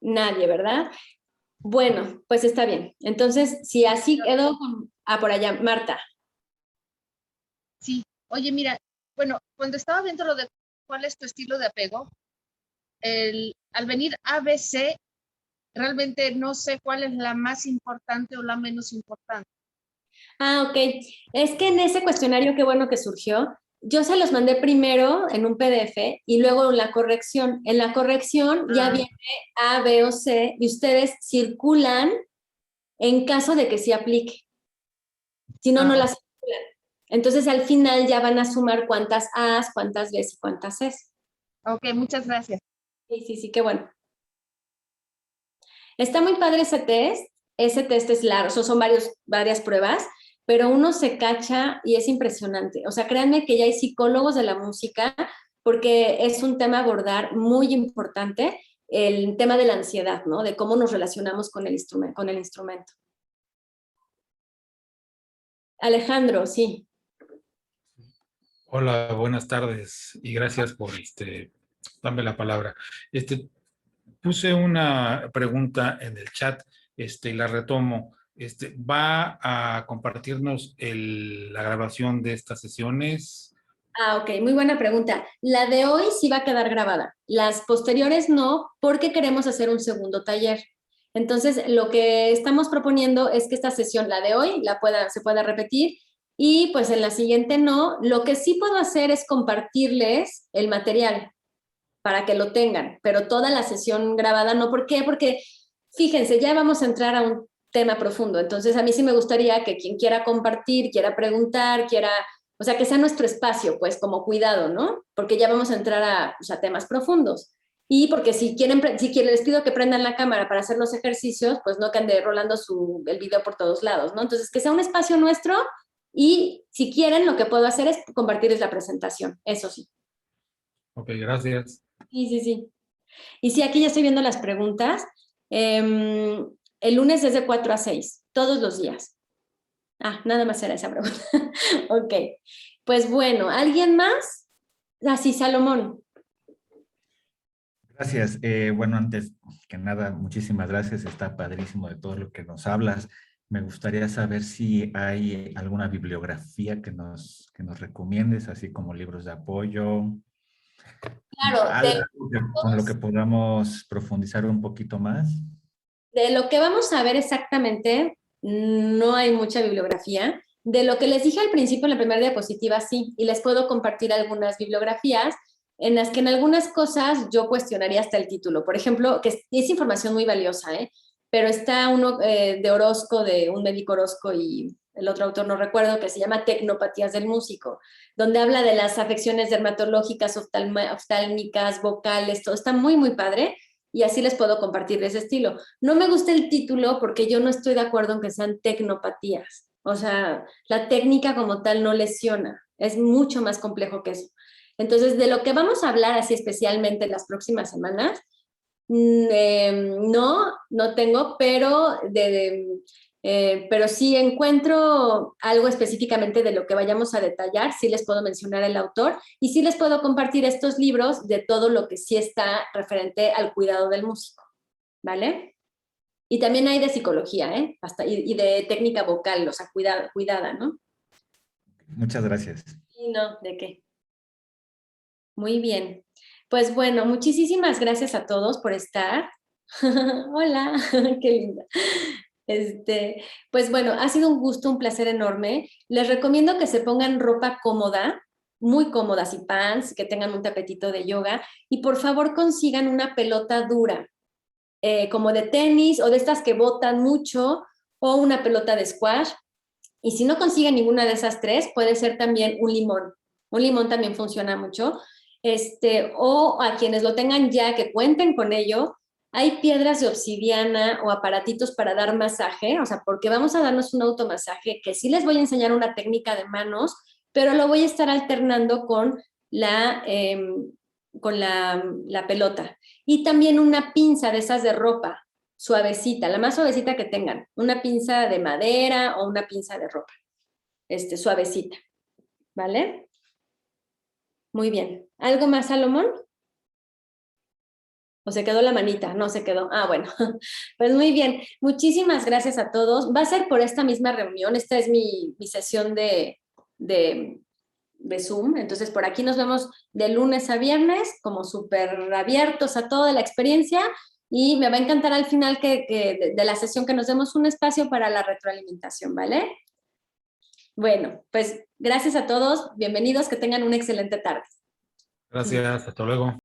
S2: Nadie, ¿verdad? Bueno, pues está bien. Entonces, si así quedó por allá, Marta.
S4: Sí, oye, mira, bueno, cuando estaba viendo lo de cuál es tu estilo de apego, al venir ABC, realmente no sé cuál es la más importante o la menos importante.
S2: Ah, ok. Es que en ese cuestionario, qué bueno que surgió, yo se los mandé primero en un PDF y luego en la corrección. En la corrección ya viene A, B o C y ustedes circulan en caso de que sí aplique. Si no, no las circulan. Entonces al final ya van a sumar cuántas A's, cuántas B's y cuántas C's.
S4: Ok, muchas gracias.
S2: Sí, qué bueno. Está muy padre ese test. Ese test es largo, son varias pruebas, pero uno se cacha y es impresionante. O sea, créanme que ya hay psicólogos de la música porque es un tema a abordar muy importante, el tema de la ansiedad, ¿no? De cómo nos relacionamos con el instrumento. Alejandro, sí.
S3: Hola, buenas tardes y gracias por darme la palabra. Puse una pregunta en el chat, y la retomo. ¿Va a compartirnos la grabación de estas sesiones?
S2: Ah, ok, muy buena pregunta. La de hoy sí va a quedar grabada. Las posteriores no, porque queremos hacer un segundo taller. Entonces, lo que estamos proponiendo es que esta sesión, la de hoy, se pueda repetir y pues en la siguiente no. Lo que sí puedo hacer es compartirles el material para que lo tengan, pero toda la sesión grabada no. ¿Por qué? Porque fíjense, ya vamos a entrar a un tema profundo. Entonces, a mí sí me gustaría que quien quiera compartir, quiera preguntar, o sea, que sea nuestro espacio, pues, como cuidado, ¿no? Porque ya vamos a entrar a temas profundos. Y porque si quieren, les pido que prendan la cámara para hacer los ejercicios, pues no que ande rolando el video por todos lados, ¿no? Entonces, que sea un espacio nuestro y si quieren, lo que puedo hacer es compartirles la presentación, eso sí.
S3: Ok, gracias.
S2: Sí. Y sí, aquí ya estoy viendo las preguntas. El lunes es de 4 a 6, todos los días. Ah, nada más era esa pregunta. Ok, pues bueno, ¿alguien más? Ah, sí, Salomón.
S6: Gracias. Bueno, antes que nada, muchísimas gracias. Está padrísimo de todo lo que nos hablas. Me gustaría saber si hay alguna bibliografía que nos recomiendes, así como libros de apoyo.
S2: Claro,
S6: Algo con lo que podamos profundizar un poquito más.
S2: de lo que vamos a ver exactamente, no hay mucha bibliografía. De lo que les dije al principio en la primera diapositiva, sí, y les puedo compartir algunas bibliografías en las que en algunas cosas yo cuestionaría hasta el título. Por ejemplo, que es información muy valiosa, pero está uno de Orozco, de un médico Orozco, y el otro autor no recuerdo, que se llama Tecnopatías del músico, donde habla de las afecciones dermatológicas, oftálmicas, vocales, todo está muy, muy padre, y así les puedo compartir de ese estilo. No me gusta el título porque yo no estoy de acuerdo en que sean tecnopatías. O sea, la técnica como tal no lesiona, es mucho más complejo que eso. Entonces, de lo que vamos a hablar así especialmente en las próximas semanas, no tengo, pero sí encuentro algo específicamente de lo que vayamos a detallar, sí les puedo mencionar el autor y sí les puedo compartir estos libros de todo lo que sí está referente al cuidado del músico, ¿vale? Y también hay de psicología, y de técnica vocal, o sea, cuidada, ¿no?
S6: Muchas gracias.
S2: Sí, no, ¿de qué? Muy bien. Pues bueno, muchísimas gracias a todos por estar. Hola, qué linda. Pues bueno, ha sido un gusto, un placer enorme. Les recomiendo que se pongan ropa cómoda, muy cómodas y pants, que tengan un tapetito de yoga y por favor consigan una pelota dura, como de tenis o de estas que botan mucho o una pelota de squash. Y si no consiguen ninguna de esas tres, puede ser también un limón. Un limón también funciona mucho. O a quienes lo tengan ya, que cuenten con ello, hay piedras de obsidiana o aparatitos para dar masaje, o sea, porque vamos a darnos un automasaje, que sí les voy a enseñar una técnica de manos, pero lo voy a estar alternando con la pelota. Y también una pinza de esas de ropa, suavecita, la más suavecita que tengan, una pinza de madera o una pinza de ropa, suavecita, ¿vale? Muy bien. ¿Algo más, Salomón? ¿O se quedó la manita? No se quedó. Ah, bueno. Pues muy bien. Muchísimas gracias a todos. Va a ser por esta misma reunión. Esta es mi sesión de Zoom. Entonces, por aquí nos vemos de lunes a viernes, como súper abiertos a toda la experiencia. Y me va a encantar al final de la sesión que nos demos un espacio para la retroalimentación, ¿vale? Bueno, pues gracias a todos. Bienvenidos. Que tengan una excelente tarde.
S3: Gracias, hasta luego.